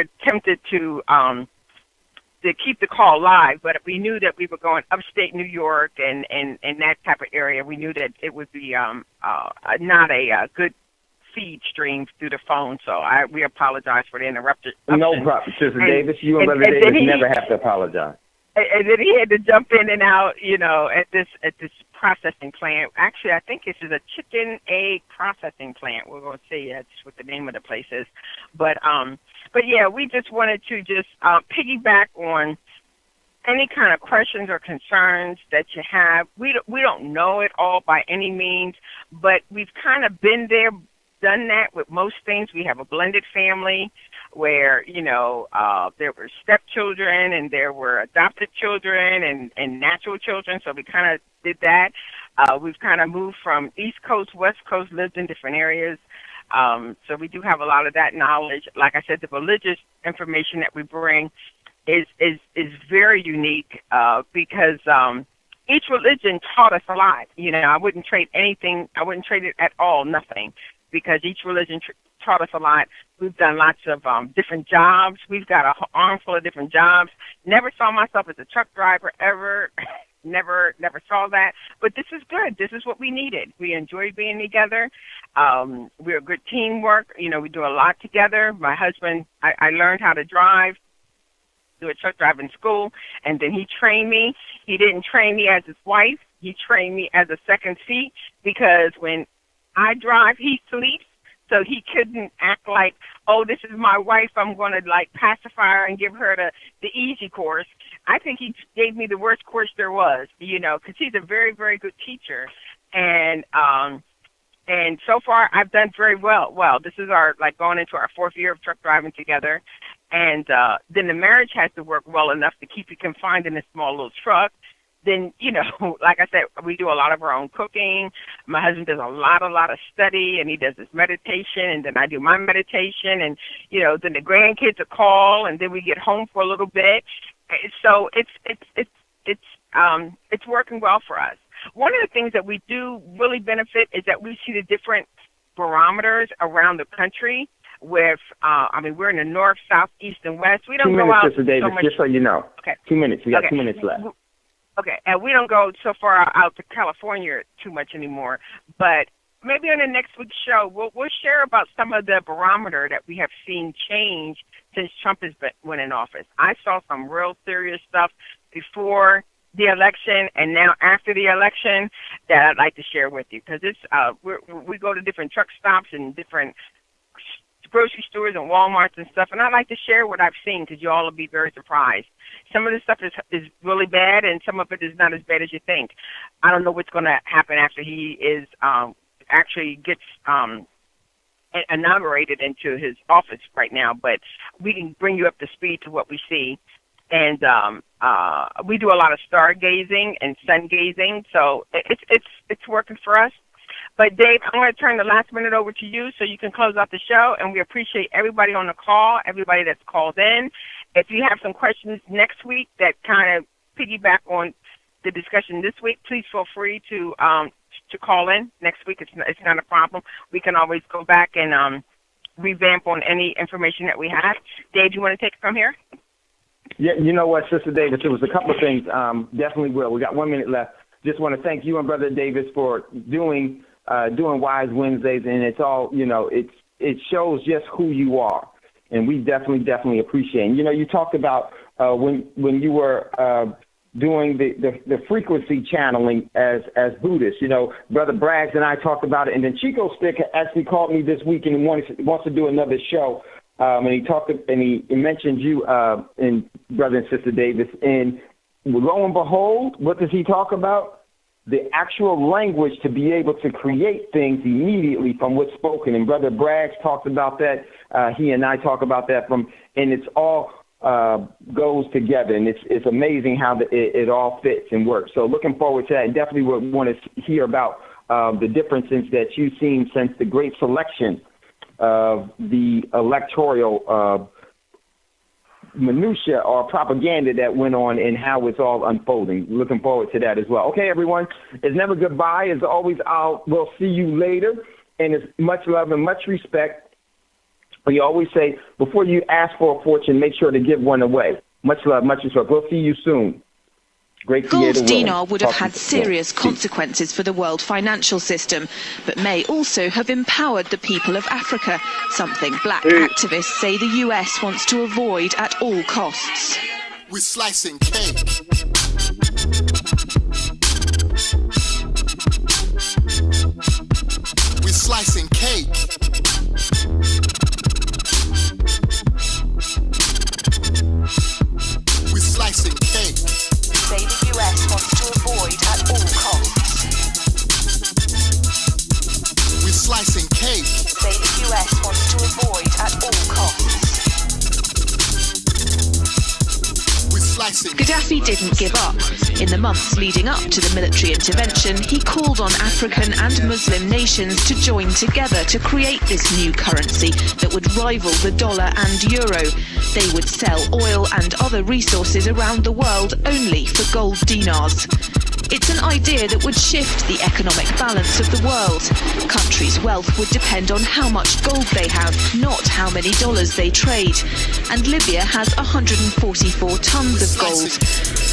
attempted to keep the call live, but we knew that we were going upstate New York and that type of area. We knew that it would be not a good feed stream through the phone, so we apologize for the interruption. No problem, Sister Davis. You and Brother Davis never have to apologize. And then he had to jump in and out, you know, at this processing plant. Actually, I think this is a chicken egg processing plant. We're going to say that's what the name of the place is. But yeah, we just wanted to just piggyback on any kind of questions or concerns that you have. We don't know it all by any means, but we've kind of been there, done that with most things. We have a blended family where, there were stepchildren and there were adopted children and natural children, so we kind of did that. We've kind of moved from East Coast, West Coast, lived in different areas. So we do have a lot of that knowledge. Like I said, the religious information that we bring is very unique because each religion taught us a lot. I wouldn't trade anything. I wouldn't trade it at all, nothing, because each religion taught us a lot. We've done lots of different jobs. We've got an armful of different jobs. Never saw myself as a truck driver ever. Never saw that. But this is good. This is what we needed. We enjoy being together. We're a good teamwork. We do a lot together. My husband, I learned how to drive, do a truck driving school, and then he trained me. He didn't train me as his wife. He trained me as a second seat because when I drive, he sleeps. So he couldn't act like, oh, this is my wife, I'm going to, pacify her and give her the easy course. I think he gave me the worst course there was, because he's a very, very good teacher. And so far, I've done very well. Well, this is our, going into our 4th year of truck driving together. And then the marriage has to work well enough to keep you confined in a small little truck. Then, like I said, we do a lot of our own cooking. My husband does a lot of study, and he does his meditation, and then I do my meditation, and, then the grandkids will call, and then we get home for a little bit. So it's working well for us. One of the things that we do really benefit is that we see the different barometers around the country with, we're in the north, south, east, and west. We don't go out Sister Davis, so much. just so you know. Okay. 2 minutes. We got Okay. 2 minutes left. Okay, and we don't go so far out to California too much anymore, but maybe on the next week's show, we'll share about some of the barometer that we have seen change since Trump has went in office. I saw some real serious stuff before the election and now after the election that I'd like to share with you, because we go to different truck stops and different grocery stores and Walmarts and stuff, and I'd like to share what I've seen because you all will be very surprised. Some of the stuff is really bad, and some of it is not as bad as you think. I don't know what's going to happen after he is actually gets inaugurated into his office right now, but we can bring you up to speed to what we see. And we do a lot of stargazing and sun gazing, so it's working for us. But, Dave, I'm going to turn the last minute over to you so you can close out the show, and we appreciate everybody on the call, everybody that's called in. If you have some questions next week that kind of piggyback on the discussion this week, please feel free to call in next week. It's not a problem. We can always go back and revamp on any information that we have. Dave, do you want to take it from here? Yeah, you know what, Sister Davis, it was a couple of things. Definitely will. We got 1 minute left. Just want to thank you and Brother Davis for doing Wise Wednesdays, and it's all, it shows just who you are, and we definitely appreciate it. You talked about when you were doing the frequency channeling as Buddhists. Brother Braggs and I talked about it, and then Chico Stick actually called me this week and wants to do another show, and he mentioned you and Brother and Sister Davis, and lo and behold, what does he talk about? The actual language to be able to create things immediately from what's spoken. And Brother Braggs talked about that. He and I talk about that and it's all goes together. And it's amazing how it all fits and works. So looking forward to that. And definitely would want to hear about the differences that you've seen since the great selection of the electoral minutia or propaganda that went on and how it's all unfolding. Looking forward to that as well. Okay, everyone, it's never goodbye. As always, we'll see you later, and it's much love and much respect. We always say, before you ask for a fortune, make sure to give one away. Much love, much respect. We'll see you soon. Gold dinar would have had serious consequences for the world financial system, but may also have empowered the people of Africa, something black activists say the US wants to avoid at all costs. We're slicing cake. We're slicing cake. We're slicing cake. slicing cake. Say the US wants to avoid at all costs. We're slicing. Gaddafi didn't give up. In the months leading up to the military intervention, he called on African and Muslim nations to join together to create this new currency that would rival the dollar and euro. They would sell oil and other resources around the world only for gold dinars. It's an idea that would shift the economic balance of the world. Countries' wealth would depend on how much gold they have, not how many dollars they trade. And Libya has 144 tons of gold.